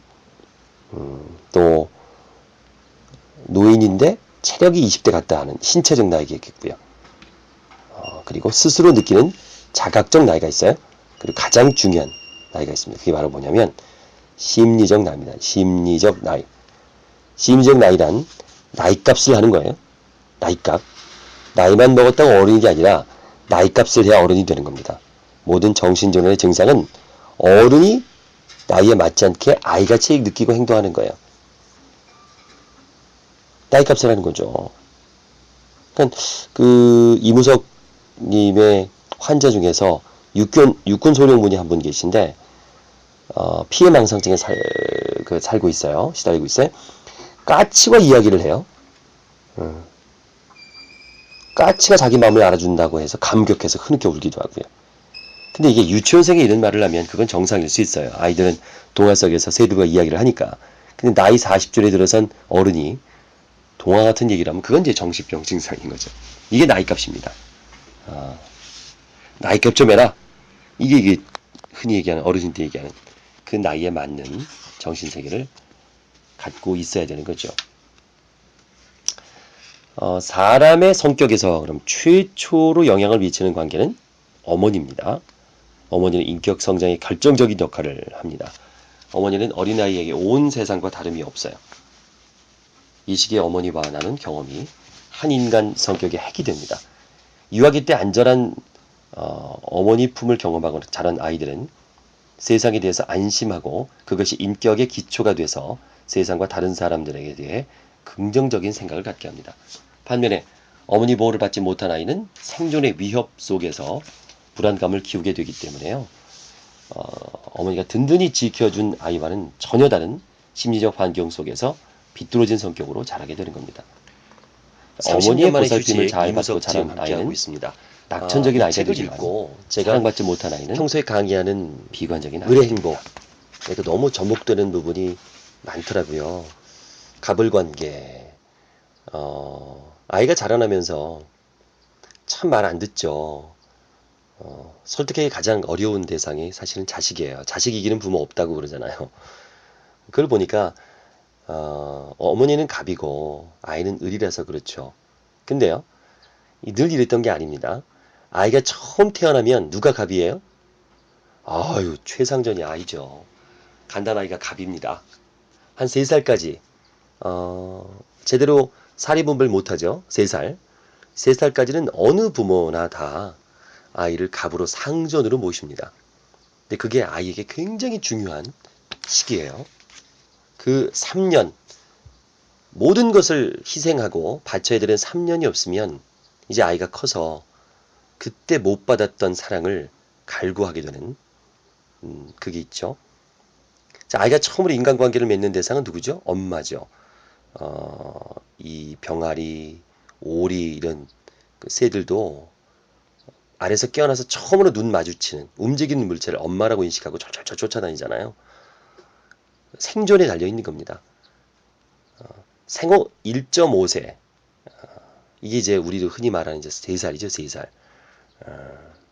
또 노인인데 체력이 20대 같다 하는 신체적 나이가 있겠고요. 그리고 스스로 느끼는 자각적 나이가 있어요. 그리고 가장 중요한 나이가 있습니다. 그게 바로 뭐냐면 심리적 나이입니다. 심리적 나이. 심리적 나이란 나이값을 하는 거예요. 나이값. 나이만 먹었다고 어른이 게 아니라 나이값을 해야 어른이 되는 겁니다. 모든 정신질환의 증상은 어른이 나이에 맞지 않게 아이같이 느끼고 행동하는 거예요. 나이값을 하는 거죠. 그러니까 이무석 님의 환자 중에서 육군 소령분이 한 분 계신데 피해망상증에 살고 있어요. 시달리고 있어요. 까치와 이야기를 해요. 까치가 자기 마음을 알아준다고 해서 감격해서 흐느껴 울기도 하고요. 근데 이게 유치원생이 이런 말을 하면 그건 정상일 수 있어요. 아이들은 동화 속에서 새들과 이야기를 하니까. 근데 나이 40줄에 들어선 어른이 동화 같은 얘기를 하면 그건 이제 정신병 증상인 거죠. 이게 나이값입니다. 나이값 좀 해라. 이게 흔히 얘기하는 어르신들 얘기하는 그 나이에 맞는 정신세계를 갖고 있어야 되는 거죠. 사람의 성격에서 그럼 최초로 영향을 미치는 관계는 어머니입니다. 어머니는 인격 성장에 결정적인 역할을 합니다. 어머니는 어린아이에게 온 세상과 다름이 없어요. 이 시기에 어머니와 나눈 경험이 한 인간 성격의 핵이 됩니다. 유아기 때 안전한 어머니 품을 경험하고 자란 아이들은 세상에 대해서 안심하고 그것이 인격의 기초가 돼서 세상과 다른 사람들에게 대해 긍정적인 생각을 갖게 합니다. 반면에 어머니 보호를 받지 못한 아이는 생존의 위협 속에서 불안감을 키우게 되기 때문에요. 어머니가 든든히 지켜준 아이와는 전혀 다른 심리적 환경 속에서 비뚤어진 성격으로 자라게 되는 겁니다. 30년 어머니의 만에 보살핌을 휴직 잘 받고 이무섭 지금 자란 함께하고 아이는 있습니다. 낙천적인 이 아이가 책을 되지만 읽고 제가 사랑받지 못한 아이는 평소에 강의하는 비관적인 의뢰 아이가 행복 에도 너무 접목되는 부분이 많더라고요. 가불관계, 아이가 자라나면서 참 말 안 듣죠. 설득하기 가장 어려운 대상이 사실은 자식이에요. 자식 이기는 부모 없다고 그러잖아요. 그걸 보니까 어머니는 갑이고 아이는 을이라서 그렇죠. 근데요, 늘 이랬던 게 아닙니다. 아이가 처음 태어나면 누가 갑이에요? 아유, 최상전이 아이죠. 간단아이가 갑입니다. 한 3살까지 제대로 사리분별 못하죠. 3살. 3살까지는 어느 부모나 다 아이를 갑으로 상전으로 모십니다. 근데 그게 아이에게 굉장히 중요한 시기예요. 그 3년, 모든 것을 희생하고 바쳐야 되는 3년이 없으면 이제 아이가 커서 그때 못 받았던 사랑을 갈구하게 되는 그게 있죠. 자, 아이가 처음으로 인간관계를 맺는 대상은 누구죠? 엄마죠. 이 병아리, 오리 이런 그 새들도 알에서 깨어나서 처음으로 눈 마주치는 움직이는 물체를 엄마라고 인식하고 철철철 쫓아다니잖아요. 생존에 달려있는 겁니다. 생후 1.5세 이게 이제 우리도 흔히 말하는 이제 3살이죠. 3살.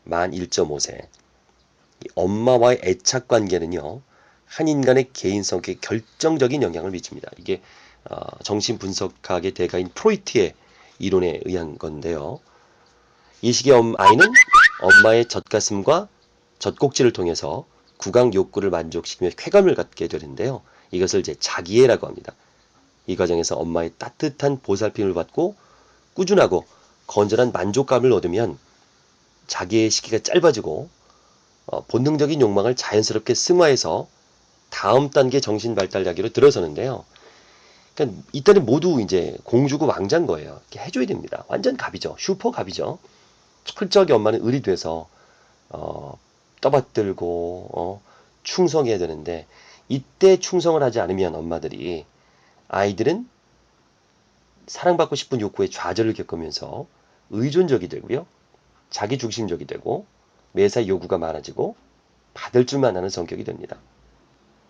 만 1.5세. 엄마와의 애착 관계는요. 한 인간의 개인 성격에 결정적인 영향을 미칩니다. 이게 정신분석학의 대가인 프로이트의 이론에 의한 건데요. 이 시기에 아이는 엄마의 젖가슴과 젖꼭지를 통해서 구강 욕구를 만족시키며 쾌감을 갖게 되는데요. 이것을 이제 자기애라고 합니다. 이 과정에서 엄마의 따뜻한 보살핌을 받고 꾸준하고 건전한 만족감을 얻으면 자기의 시기가 짧아지고 본능적인 욕망을 자연스럽게 승화해서 다음 단계 정신 발달 단계로 들어서는데요. 그러니까 이때는 모두 이제 공주고 왕자인 거예요. 이렇게 해줘야 됩니다. 완전 갑이죠. 슈퍼 갑이죠. 철저하게 엄마는 을이 돼서 떠받들고 충성해야 되는데 이때 충성을 하지 않으면 엄마들이 아이들은 사랑받고 싶은 욕구에 좌절을 겪으면서 의존적이 되고요. 자기중심적이 되고 매사 요구가 많아지고 받을 줄만 아는 성격이 됩니다.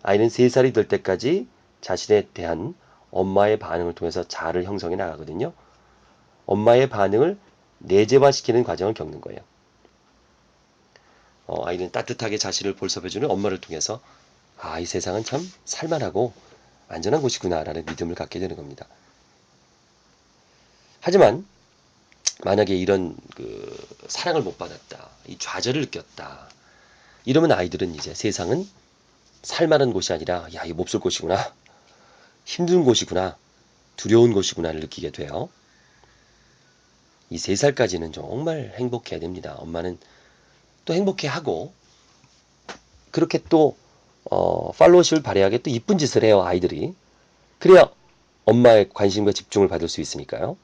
아이는 3살이 될 때까지 자신에 대한 엄마의 반응을 통해서 자아를 형성해 나가거든요. 엄마의 반응을 내재화시키는 과정을 겪는 거예요. 아이는 따뜻하게 자신을 볼섭해주는 엄마를 통해서 이 세상은 참 살만하고 안전한 곳이구나 라는 믿음을 갖게 되는 겁니다. 하지만 만약에 이런 사랑을 못 받았다, 이 좌절을 느꼈다, 이러면 아이들은 이제 세상은 살만한 곳이 아니라 야, 이 몹쓸 곳이구나, 힘든 곳이구나, 두려운 곳이구나를 느끼게 돼요. 이 3살까지는 정말 행복해야 됩니다. 엄마는 또 행복해하고 그렇게 또 팔로우십을 발휘하게 또 이쁜 짓을 해요. 아이들이. 그래야 엄마의 관심과 집중을 받을 수 있으니까요.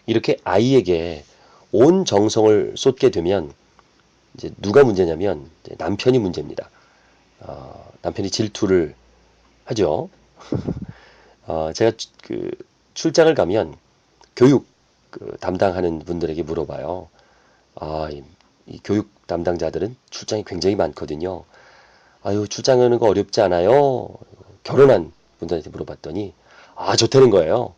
이렇게 아이에게 온 정성을 쏟게 되면 이제 누가 문제냐면 이제 남편이 문제입니다. 남편이 질투를 하죠. 제가 출장을 가면 교육 담당하는 분들에게 물어봐요. 이 교육 담당자들은 출장이 굉장히 많거든요. 아유, 출장하는 거 어렵지 않아요? 결혼한 분들한테 물어봤더니 좋다는 거예요.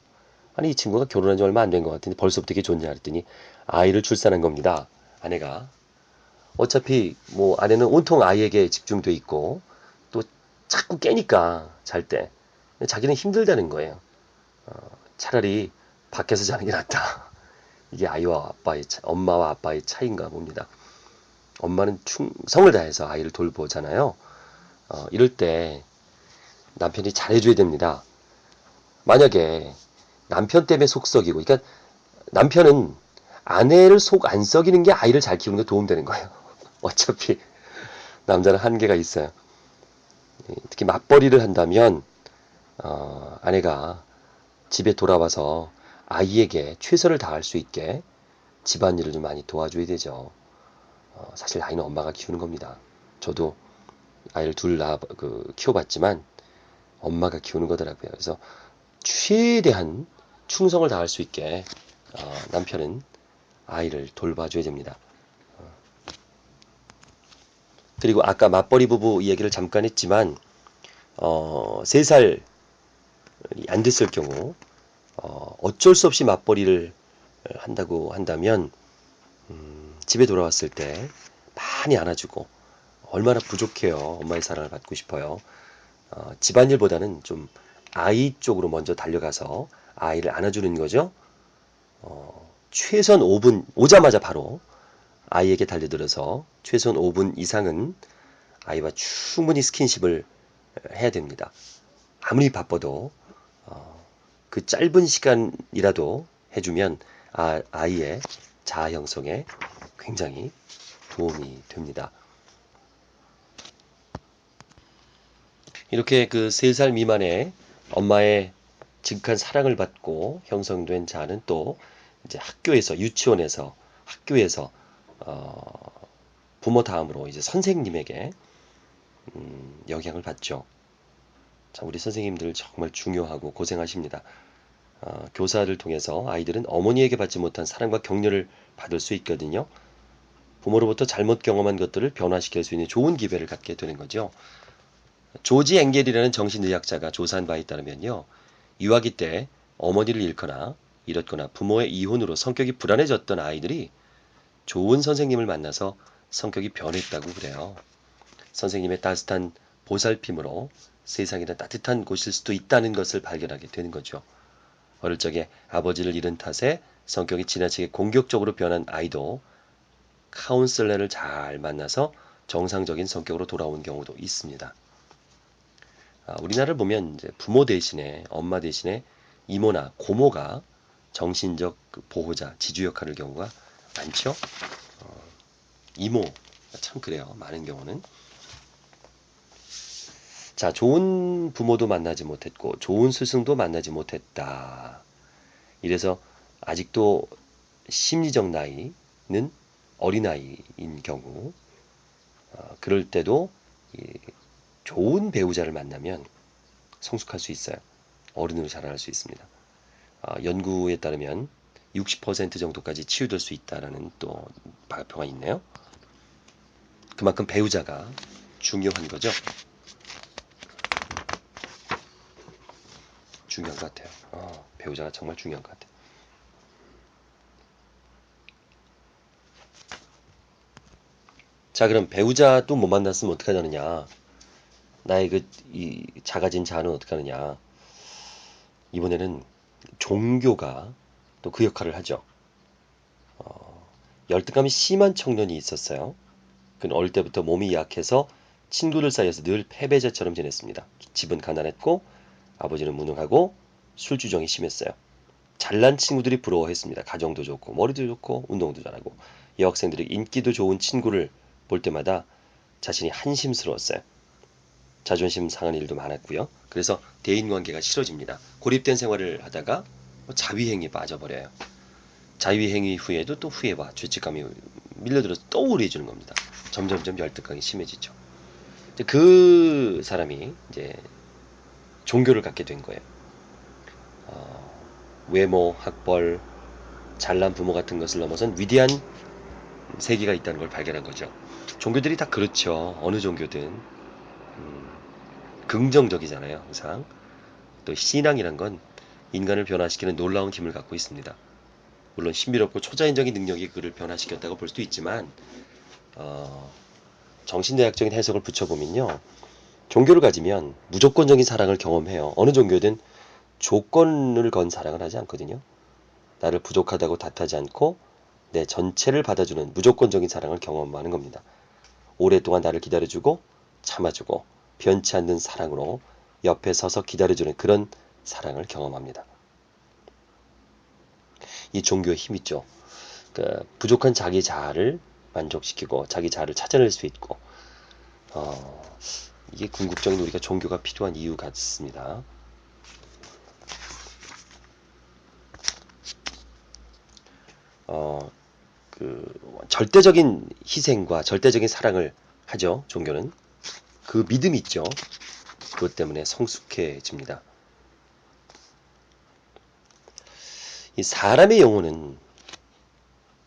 아니, 이 친구가 결혼한 지 얼마 안 된 것 같은데 벌써부터 이게 좋냐 그랬더니 아이를 출산한 겁니다. 아내가. 어차피 뭐 아내는 온통 아이에게 집중돼 있고 또 자꾸 깨니까 잘 때 자기는 힘들다는 거예요. 차라리 밖에서 자는 게 낫다. 이게 아이와 아빠의 엄마와 아빠의 차이인가 봅니다. 엄마는 충성을 다해서 아이를 돌보잖아요. 이럴 때 남편이 잘해줘야 됩니다. 만약에 남편 때문에 속 썩이고, 그러니까 남편은 아내를 속 안 썩이는 게 아이를 잘 키우는 데 도움되는 거예요. 어차피 남자는 한계가 있어요. 특히 맞벌이를 한다면 아내가 집에 돌아와서 아이에게 최선을 다할 수 있게 집안일을 좀 많이 도와줘야 되죠. 사실 아이는 엄마가 키우는 겁니다. 저도 아이를 키워봤지만 엄마가 키우는 거더라고요. 그래서 최대한 충성을 다할 수 있게 남편은 아이를 돌봐줘야 됩니다. 그리고 아까 맞벌이 부부 이야기를 잠깐 했지만 3살 안 됐을 경우 어쩔 수 없이 맞벌이를 한다고 한다면 집에 돌아왔을 때 많이 안아주고 얼마나 부족해요. 엄마의 사랑을 받고 싶어요. 집안일보다는 좀 아이 쪽으로 먼저 달려가서 아이를 안아주는 거죠. 최소한 5분 오자마자 바로 아이에게 달려들어서 최소한 5분 이상은 아이와 충분히 스킨십을 해야 됩니다. 아무리 바빠도 그 짧은 시간이라도 해주면 아이의 자아 형성에 굉장히 도움이 됩니다. 이렇게 그 3살 미만의 엄마의 지극한 사랑을 받고 형성된 자는 또 이제 학교에서 유치원에서 학교에서 부모 다음으로 이제 선생님에게 영향을 받죠. 자, 우리 선생님들 정말 중요하고 고생하십니다. 교사를 통해서 아이들은 어머니에게 받지 못한 사랑과 격려를 받을 수 있거든요. 부모로부터 잘못 경험한 것들을 변화시킬 수 있는 좋은 기회를 갖게 되는 거죠. 조지 앵겔이라는 정신의학자가 조사한 바에 따르면요. 유아기 때 어머니를 잃거나 부모의 이혼으로 성격이 불안해졌던 아이들이 좋은 선생님을 만나서 성격이 변했다고 그래요. 선생님의 따뜻한 보살핌으로 세상이란 따뜻한 곳일 수도 있다는 것을 발견하게 되는 거죠. 어릴 적에 아버지를 잃은 탓에 성격이 지나치게 공격적으로 변한 아이도 카운슬러를 잘 만나서 정상적인 성격으로 돌아온 경우도 있습니다. 우리나라를 보면 이제 부모 대신에 엄마 대신에 이모나 고모가 정신적 보호자, 지주 역할을 경우가 많죠. 이모 참 그래요. 많은 경우는. 자, 좋은 부모도 만나지 못했고 좋은 스승도 만나지 못했다. 이래서 아직도 심리적 나이는 어린아이인 경우 그럴 때도 좋은 배우자를 만나면 성숙할 수 있어요. 어른으로 자라날 수 있습니다. 연구에 따르면 60% 정도까지 치유될 수 있다라는 또 발표가 있네요. 그만큼 배우자가 중요한 거죠. 중요한 것 같아요. 배우자가 정말 중요한 것 같아요. 자, 그럼 배우자도 못 만났으면 어떻게 하느냐? 나의 이 작아진 자아는 어떻게 하느냐? 이번에는 종교가 또 그 역할을 하죠. 열등감이 심한 청년이 있었어요. 그는 어릴 때부터 몸이 약해서 친구들 사이에서 늘 패배자처럼 지냈습니다. 집은 가난했고 아버지는 무능하고 술주정이 심했어요. 잘난 친구들이 부러워했습니다. 가정도 좋고 머리도 좋고 운동도 잘하고 여학생들이 인기도 좋은 친구를 볼 때마다 자신이 한심스러웠어요. 자존심 상한 일도 많았고요. 그래서 대인관계가 싫어집니다. 고립된 생활을 하다가 자위행위에 빠져버려요. 자위행위 후에도 또 후회와 죄책감이 밀려들어서 또 우울해지는 겁니다. 점점점 열등감이 심해지죠. 그 사람이 이제 종교를 갖게 된 거예요. 외모, 학벌, 잘난 부모 같은 것을 넘어선 위대한 세계가 있다는 걸 발견한 거죠. 종교들이 다 그렇죠. 어느 종교든 긍정적이잖아요. 항상. 또 신앙이란 건 인간을 변화시키는 놀라운 힘을 갖고 있습니다. 물론 신비롭고 초자연적인 능력이 그를 변화시켰다고 볼 수도 있지만 정신대학적인 해석을 붙여보면요. 종교를 가지면 무조건적인 사랑을 경험해요. 어느 종교든 조건을 건 사랑을 하지 않거든요. 나를 부족하다고 탓하지 않고 내 전체를 받아주는 무조건적인 사랑을 경험하는 겁니다. 오랫동안 나를 기다려주고 참아주고 변치 않는 사랑으로 옆에 서서 기다려주는 그런 사랑을 경험합니다. 이 종교의 힘 있죠. 그러니까 부족한 자기 자아를 만족시키고 자기 자아를 찾아낼 수 있고 이게 궁극적인 우리가 종교가 필요한 이유 같습니다. 절대적인 희생과 절대적인 사랑을 하죠. 종교는 그 믿음이 있죠. 그것 때문에 성숙해집니다. 이 사람의 영혼은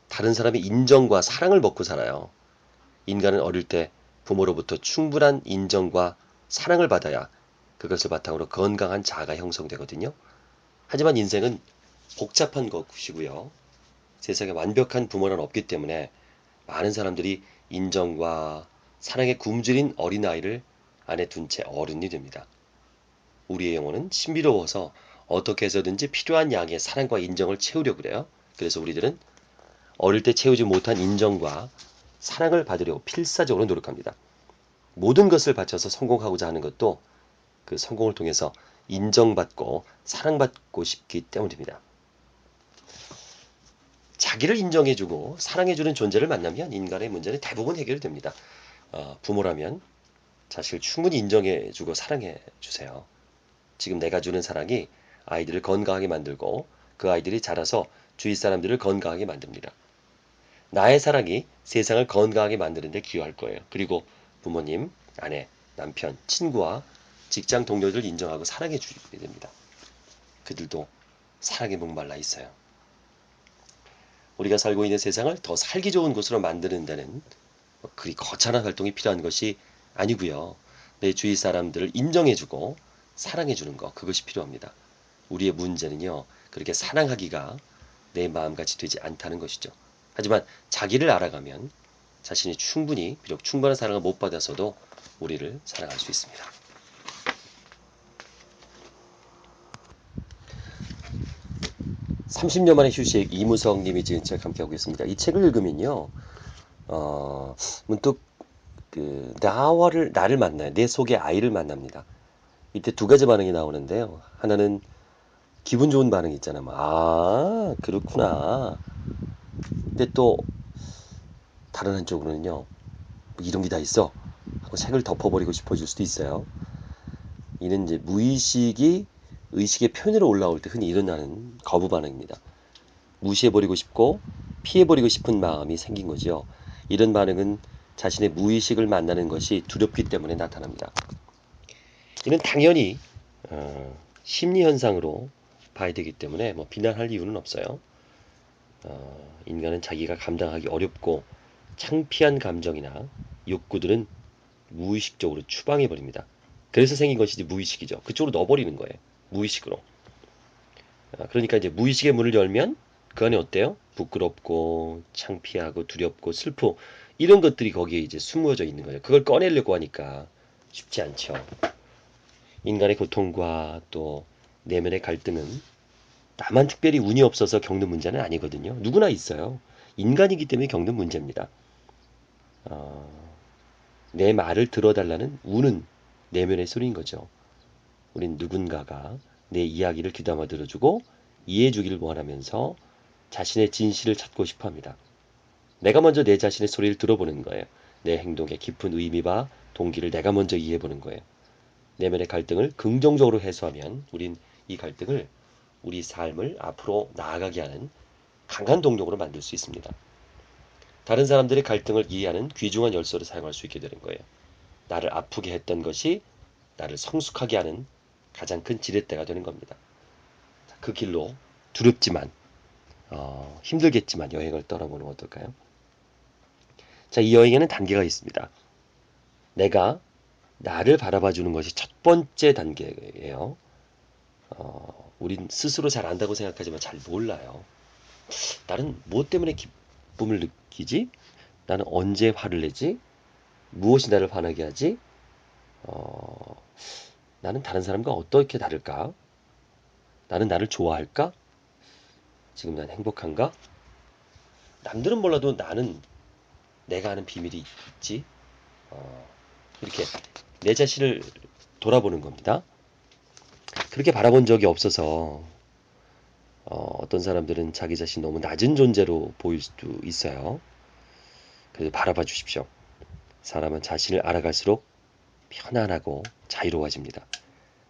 다른 사람의 인정과 사랑을 먹고 살아요. 인간은 어릴 때 부모로부터 충분한 인정과 사랑을 받아야 그것을 바탕으로 건강한 자아가 형성되거든요. 하지만 인생은 복잡한 것이고요. 세상에 완벽한 부모는 없기 때문에 많은 사람들이 인정과 사랑에 굶주린 어린아이를 안에 둔 채 어른이 됩니다. 우리의 영혼은 신비로워서 어떻게 해서든지 필요한 양의 사랑과 인정을 채우려고 그래요. 그래서 우리들은 어릴 때 채우지 못한 인정과 사랑을 받으려고 필사적으로 노력합니다. 모든 것을 바쳐서 성공하고자 하는 것도 그 성공을 통해서 인정받고 사랑받고 싶기 때문입니다. 자기를 인정해주고 사랑해주는 존재를 만나면 인간의 문제는 대부분 해결됩니다. 부모라면 자식을 충분히 인정해주고 사랑해주세요. 지금 내가 주는 사랑이 아이들을 건강하게 만들고 그 아이들이 자라서 주위 사람들을 건강하게 만듭니다. 나의 사랑이 세상을 건강하게 만드는 데 기여할 거예요. 그리고 부모님, 아내, 남편, 친구와 직장 동료들 인정하고 사랑해 주게 됩니다. 그들도 사랑에 목말라 있어요. 우리가 살고 있는 세상을 더 살기 좋은 곳으로 만드는 데는 그리 거창한 활동이 필요한 것이 아니고요. 내 주위 사람들을 인정해주고 사랑해주는 것, 그것이 필요합니다. 우리의 문제는요, 그렇게 사랑하기가 내 마음같이 되지 않다는 것이죠. 하지만 자기를 알아가면 자신이 충분히, 비록 충분한 사랑을 못 받았어도 우리를 사랑할 수 있습니다. 30년 만의 휴식, 이무석 님이 지은 책 함께하고 있습니다. 이 책을 읽으면요, 문득 나를 만나요. 내 속의 아이를 만납니다. 이때 두 가지 반응이 나오는데요. 하나는 기분 좋은 반응이 있잖아요. 그렇구나. 근데 또 다른 한쪽으로는요. 뭐 이런 게 다 있어 하고 책을 덮어버리고 싶어질 수도 있어요. 이는 이제 무의식이 의식의 표현으로 올라올 때 흔히 일어나는 거부 반응입니다. 무시해버리고 싶고 피해버리고 싶은 마음이 생긴 거죠. 이런 반응은 자신의 무의식을 만나는 것이 두렵기 때문에 나타납니다. 이는 당연히 심리 현상으로 봐야 되기 때문에 뭐 비난할 이유는 없어요. 인간은 자기가 감당하기 어렵고 창피한 감정이나 욕구들은 무의식적으로 추방해 버립니다. 그래서 생긴 것이 이제 무의식이죠. 그쪽으로 넣어버리는 거예요. 무의식으로. 그러니까 이제 무의식의 문을 열면 그 안에 어때요? 부끄럽고 창피하고 두렵고 슬프고 이런 것들이 거기에 이제 숨어져 있는 거예요. 그걸 꺼내려고 하니까 쉽지 않죠. 인간의 고통과 또 내면의 갈등은 나만 특별히 운이 없어서 겪는 문제는 아니거든요. 누구나 있어요. 인간이기 때문에 겪는 문제입니다. 내 말을 들어달라는 우는 내면의 소리인 거죠. 우린 누군가가 내 이야기를 귀담아 들어주고 이해해 주기를 원하면서 자신의 진실을 찾고 싶어 합니다. 내가 먼저 내 자신의 소리를 들어보는 거예요. 내 행동의 깊은 의미와 동기를 내가 먼저 이해해 보는 거예요. 내면의 갈등을 긍정적으로 해소하면 우린 이 갈등을 우리 삶을 앞으로 나아가게 하는 강한 동력으로 만들 수 있습니다. 다른 사람들의 갈등을 이해하는 귀중한 열쇠를 사용할 수 있게 되는 거예요. 나를 아프게 했던 것이 나를 성숙하게 하는 가장 큰 지렛대가 되는 겁니다. 그 길로 두렵지만 힘들겠지만 여행을 떠나보는 건 어떨까요? 자, 이 여행에는 단계가 있습니다. 내가 나를 바라봐주는 것이 첫 번째 단계예요. 우린 스스로 잘 안다고 생각하지만 잘 몰라요. 나는 무엇 때문에 기쁨을 느끼지? 나는 언제 화를 내지? 무엇이 나를 화나게 하지? 나는 다른 사람과 어떻게 다를까? 나는 나를 좋아할까? 지금 난 행복한가? 남들은 몰라도 나는 내가 아는 비밀이 있지. 이렇게 내 자신을 돌아보는 겁니다. 그렇게 바라본 적이 없어서 어떤 사람들은 자기 자신 너무 낮은 존재로 보일 수도 있어요. 그래서 바라봐 주십시오. 사람은 자신을 알아갈수록 편안하고 자유로워집니다.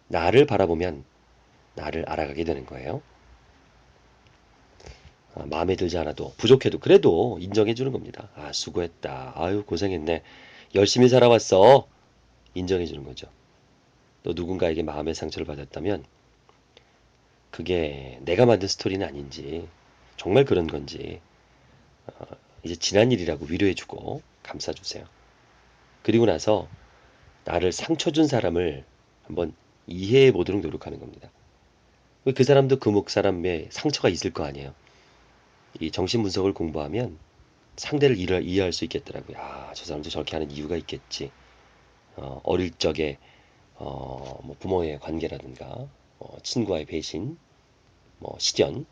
나를 바라보면 나를 알아가게 되는 거예요. 마음에 들지 않아도 부족해도 그래도 인정해 주는 겁니다. 아, 수고했다. 아유, 고생했네. 열심히 살아왔어. 인정해 주는 거죠. 또 누군가에게 마음의 상처를 받았다면 그게 내가 만든 스토리는 아닌지 정말 그런 건지 이제 지난 일이라고 위로해주고 감싸주세요. 그리고 나서 나를 상처 준 사람을 한번 이해해 보도록 노력하는 겁니다. 그 사람도 그 목 사람의 상처가 있을 거 아니에요. 이 정신 분석을 공부하면 상대를 이해할 수 있겠더라고요. 아, 저 사람도 저렇게 하는 이유가 있겠지. 어릴 적에 뭐 부모의 관계라든가 친구와의 배신, 뭐 시련,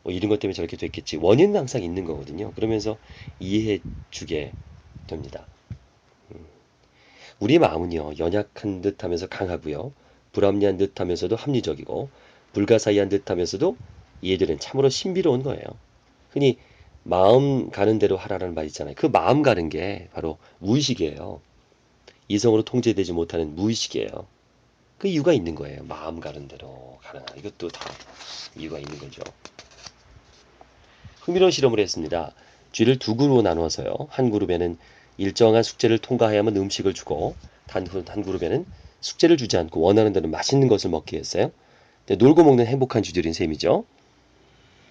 뭐 이런 것 때문에 저렇게 됐겠지. 원인은 항상 있는 거거든요. 그러면서 이해해 주게 됩니다. 우리 마음은요, 연약한 듯 하면서 강하고요, 불합리한 듯 하면서도 합리적이고, 불가사의한 듯 하면서도 얘들은 참으로 신비로운 거예요. 흔히 마음 가는 대로 하라는 말 있잖아요. 그 마음 가는 게 바로 무의식이에요. 이성으로 통제되지 못하는 무의식이에요. 그 이유가 있는 거예요. 마음 가는 대로 가는 이것도 다 이유가 있는 거죠. 흥미로운 실험을 했습니다. 쥐를 두 그룹으로 나누어서요. 한 그룹에는 일정한 숙제를 통과해야만 음식을 주고 한 그룹에는 숙제를 주지 않고 원하는 대로 맛있는 것을 먹게 했어요. 놀고 먹는 행복한 쥐들인 셈이죠.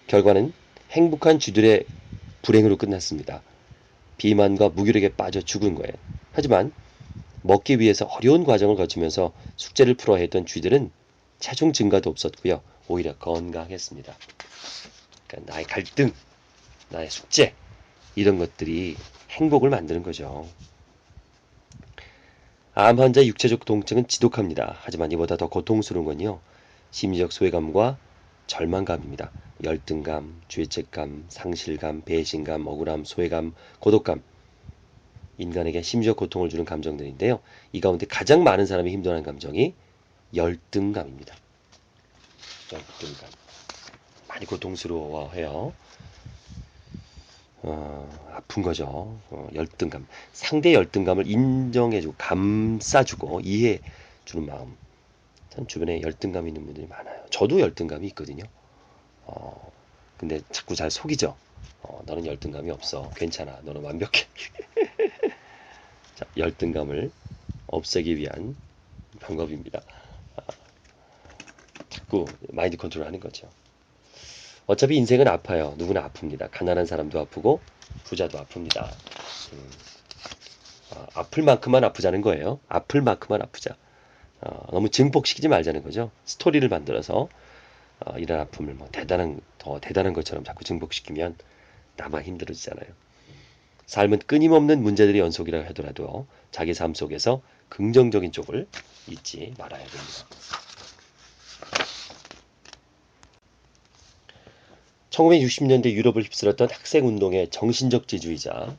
결과는 행복한 쥐들의 불행으로 끝났습니다. 비만과 무기력에 빠져 죽은 거예요. 하지만 먹기 위해서 어려운 과정을 거치면서 숙제를 풀어야 했던 쥐들은 체중 증가도 없었고요. 오히려 건강했습니다. 그러니까 나의 갈등, 나의 숙제 이런 것들이 행복을 만드는 거죠. 암 환자의 육체적 통증은 지독합니다. 하지만 이보다 더 고통스러운 건요. 심리적 소외감과 절망감입니다. 열등감, 죄책감, 상실감, 배신감, 억울함, 소외감, 고독감. 인간에게 심지어 고통을 주는 감정들인데요. 이 가운데 가장 많은 사람이 힘들어하는 감정이 열등감입니다. 열등감. 많이 고통스러워해요. 아픈 거죠. 열등감. 상대의 열등감을 인정해주고 감싸주고 이해해주는 마음. 참 주변에 열등감 있는 분들이 많아요. 저도 열등감이 있거든요. 근데 자꾸 잘 속이죠. 너는 열등감이 없어. 괜찮아. 너는 완벽해. 자, 열등감을 없애기 위한 방법입니다. 자꾸 마인드 컨트롤 하는 거죠. 어차피 인생은 아파요. 누구나 아픕니다. 가난한 사람도 아프고 부자도 아픕니다. 아플 만큼만 아프자는 거예요. 아플 만큼만 아프자. 너무 증폭시키지 말자는 거죠. 스토리를 만들어서 이런 아픔을 뭐 더 대단한 것처럼 자꾸 증폭시키면 나만 힘들어지잖아요. 삶은 끊임없는 문제들의 연속이라 하더라도 자기 삶 속에서 긍정적인 쪽을 잊지 말아야 됩니다. 1960년대 유럽을 휩쓸었던 학생운동의 정신적 지주이자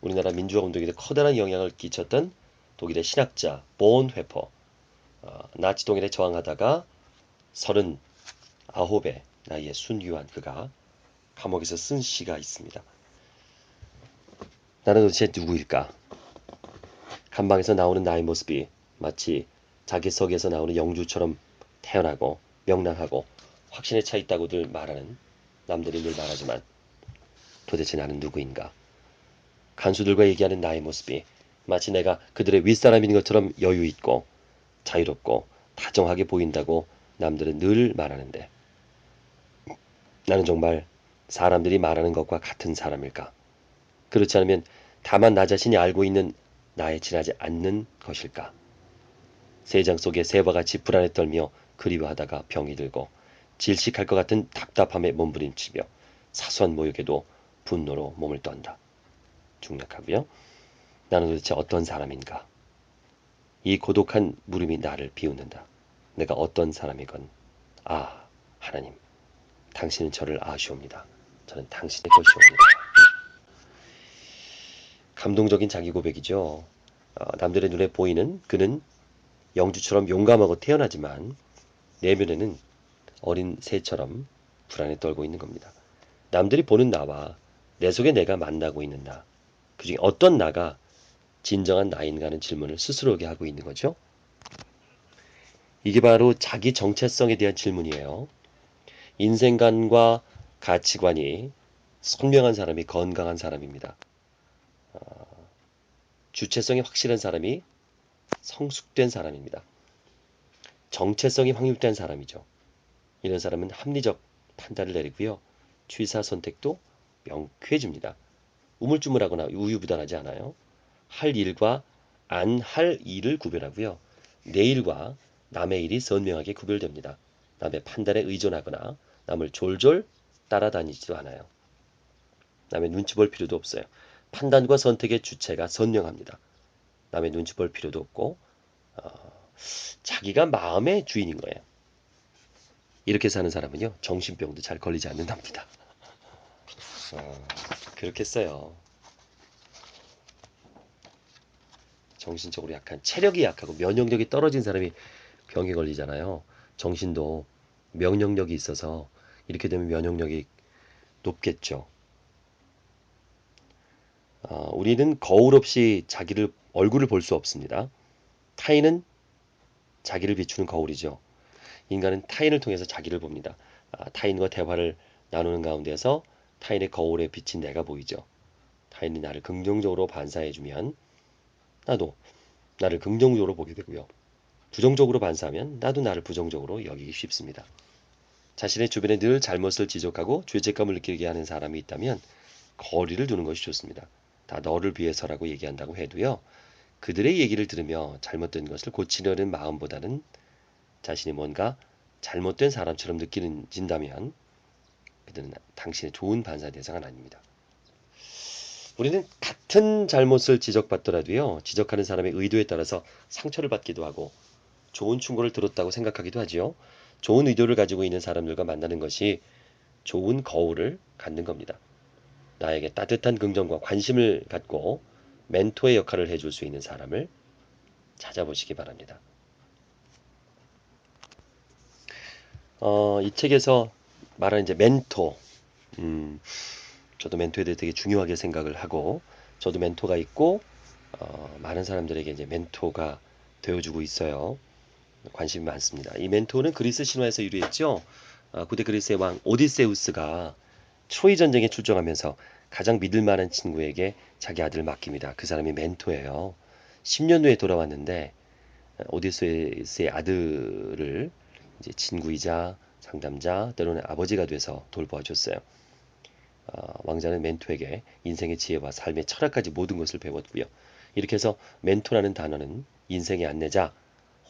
우리나라 민주화 운동에 커다란 영향을 끼쳤던 독일의 신학자 본회퍼, 나치 동일에 저항하다가 39의 나이에 순교한 그가 감옥에서 쓴 시가 있습니다. 나는 도대체 누구일까? 감방에서 나오는 나의 모습이 마치 자기석에서 나오는 영주처럼 태어나고 명랑하고 확신에 차 있다고들 말하는 남들이 늘 말하지만 도대체 나는 누구인가? 간수들과 얘기하는 나의 모습이 마치 내가 그들의 윗사람인 것처럼 여유 있고 자유롭고 다정하게 보인다고 남들은 늘 말하는데 나는 정말 사람들이 말하는 것과 같은 사람일까? 그렇지 않으면 다만 나 자신이 알고 있는 나에 지나지 않는 것일까? 세장 속에 새와 같이 불안에 떨며 그리워하다가 병이 들고 질식할 것 같은 답답함에 몸부림치며 사소한 모욕에도 분노로 몸을 떤다. 중략하고요. 나는 도대체 어떤 사람인가? 이 고독한 물음이 나를 비웃는다. 내가 어떤 사람이건 하나님, 당신은 저를 아시옵니다. 저는 당신의 것이옵니다. 감동적인 자기 고백이죠. 남들의 눈에 보이는 그는 영주처럼 용감하고 태어나지만 내면에는 어린 새처럼 불안에 떨고 있는 겁니다. 남들이 보는 나와 내 속에 내가 만나고 있는 나, 그중에 어떤 나가 진정한 나인가 하는 질문을 스스로에게 하고 있는 거죠. 이게 바로 자기 정체성에 대한 질문이에요. 인생관과 가치관이 선명한 사람이 건강한 사람입니다. 주체성이 확실한 사람이 성숙된 사람입니다. 정체성이 확립된 사람이죠. 이런 사람은 합리적 판단을 내리고요. 취사 선택도 명쾌해집니다. 우물쭈물하거나 우유부단하지 않아요. 할 일과 안 할 일을 구별하고요. 내 일과 남의 일이 선명하게 구별됩니다. 남의 판단에 의존하거나 남을 졸졸 따라다니지도 않아요. 남의 눈치 볼 필요도 없어요. 판단과 선택의 주체가 선명합니다. 남의 눈치 볼 필요도 없고 자기가 마음의 주인인 거예요. 이렇게 사는 사람은요. 정신병도 잘 걸리지 않는답니다. 그렇겠어요. 정신적으로 약한 체력이 약하고 면역력이 떨어진 사람이 병에 걸리잖아요. 정신도 면역력이 있어서 이렇게 되면 면역력이 높겠죠. 우리는 거울 없이 자기를 얼굴을 볼 수 없습니다. 타인은 자기를 비추는 거울이죠. 인간은 타인을 통해서 자기를 봅니다. 타인과 대화를 나누는 가운데서 타인의 거울에 비친 내가 보이죠. 타인이 나를 긍정적으로 반사해주면 나도 나를 긍정적으로 보게 되고요. 부정적으로 반사하면 나도 나를 부정적으로 여기기 쉽습니다. 자신의 주변에 늘 잘못을 지적하고 죄책감을 느끼게 하는 사람이 있다면 거리를 두는 것이 좋습니다. 다 너를 위해서라고 얘기한다고 해도요. 그들의 얘기를 들으며 잘못된 것을 고치려는 마음보다는 자신이 뭔가 잘못된 사람처럼 느끼진다면 그들은 당신의 좋은 반사 대상은 아닙니다. 우리는 같은 잘못을 지적받더라도요. 지적하는 사람의 의도에 따라서 상처를 받기도 하고 좋은 충고를 들었다고 생각하기도 하지요. 좋은 의도를 가지고 있는 사람들과 만나는 것이 좋은 거울을 갖는 겁니다. 나에게 따뜻한 긍정과 관심을 갖고 멘토의 역할을 해줄 수 있는 사람을 찾아보시기 바랍니다. 이 책에서 말하는 이제 멘토, 저도 멘토에 대해 되게 중요하게 생각을 하고, 저도 멘토가 있고, 많은 사람들에게 이제 멘토가 되어주고 있어요. 관심이 많습니다. 이 멘토는 그리스 신화에서 유래했죠. 고대 그리스의 왕 오디세우스가 트로이 전쟁에 출정하면서 가장 믿을 만한 친구에게 자기 아들을 맡깁니다. 그 사람이 멘토예요. 10년 후에 돌아왔는데 오디세우스의 아들을 이제 친구이자 상담자, 때로는 아버지가 돼서 돌보아줬어요. 왕자는 멘토에게 인생의 지혜와 삶의 철학까지 모든 것을 배웠고요. 이렇게 해서 멘토라는 단어는 인생의 안내자,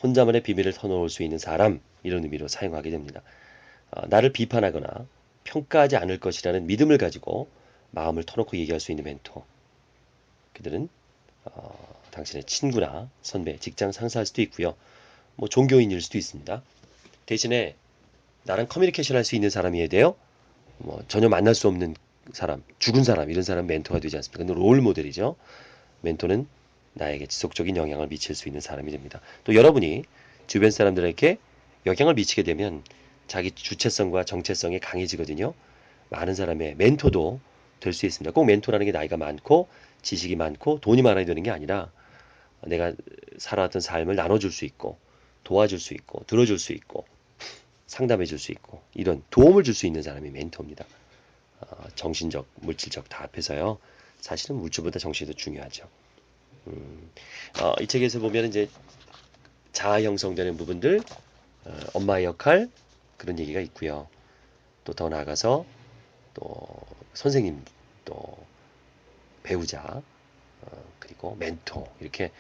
혼자만의 비밀을 터놓을 수 있는 사람 이런 의미로 사용하게 됩니다. 나를 비판하거나 평가하지 않을 것이라는 믿음을 가지고 마음을 터놓고 얘기할 수 있는 멘토. 그들은 당신의 친구나 선배, 직장 상사일 수도 있고요. 뭐 종교인일 수도 있습니다. 대신에 나랑 커뮤니케이션 할 수 있는 사람이어야 돼요. 뭐 전혀 만날 수 없는 사람, 죽은 사람 이런 사람 멘토가 되지 않습니까? 근데 롤 모델이죠. 멘토는 나에게 지속적인 영향을 미칠 수 있는 사람이 됩니다. 또 여러분이 주변 사람들에게 영향을 미치게 되면 자기 주체성과 정체성이 강해지거든요. 많은 사람의 멘토도 될 수 있습니다. 꼭 멘토라는 게 나이가 많고 지식이 많고 돈이 많아야 되는 게 아니라 내가 살아왔던 삶을 나눠줄 수 있고 도와줄 수 있고 들어줄 수 있고 상담해 줄 수 있고 이런 도움을 줄 수 있는 사람이 멘토입니다. 정신적, 물질적 다 합해서요. 사실은 물질보다 정신이 더 중요하죠. 이 책에서 보면 이제 자아 형성되는 부분들, 엄마의 역할 그런 얘기가 있고요. 또 더 나아가서 또 선생님, 또 배우자, 그리고 멘토 이렇게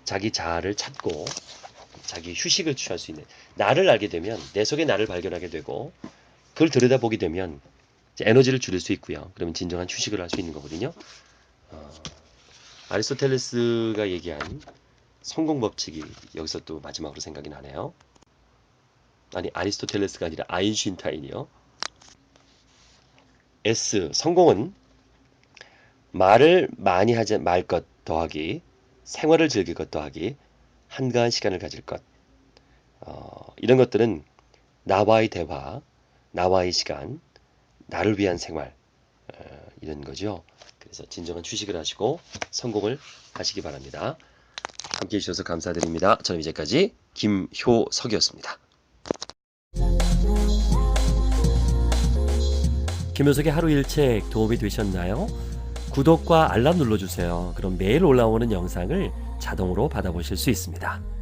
자기 자아를 찾고 자기 휴식을 취할 수 있는 나를 알게 되면 내 속에 나를 발견하게 되고 그걸 들여다보게 되면 에너지를 줄일 수 있고요. 그러면 진정한 휴식을 할 수 있는 거거든요. 아리스토텔레스가 얘기한 성공 법칙이 여기서 또 마지막으로 생각이 나네요. 아니 아리스토텔레스가 아니라 아인슈타인이요. S 성공은 말을 많이 하지 말 것 더하기 생활을 즐길 것 더하기 한가한 시간을 가질 것 이런 것들은 나와의 대화, 나와의 시간, 나를 위한 생활 이런 거죠. 그래서 진정한 휴식을 하시고 성공을 하시기 바랍니다. 함께해 주셔서 감사드립니다. 저는 이제까지 김효석이었습니다. 김효석의 하루 일책 도움이 되셨나요? 구독과 알람 눌러주세요. 그럼 매일 올라오는 영상을 자동으로 받아보실 수 있습니다.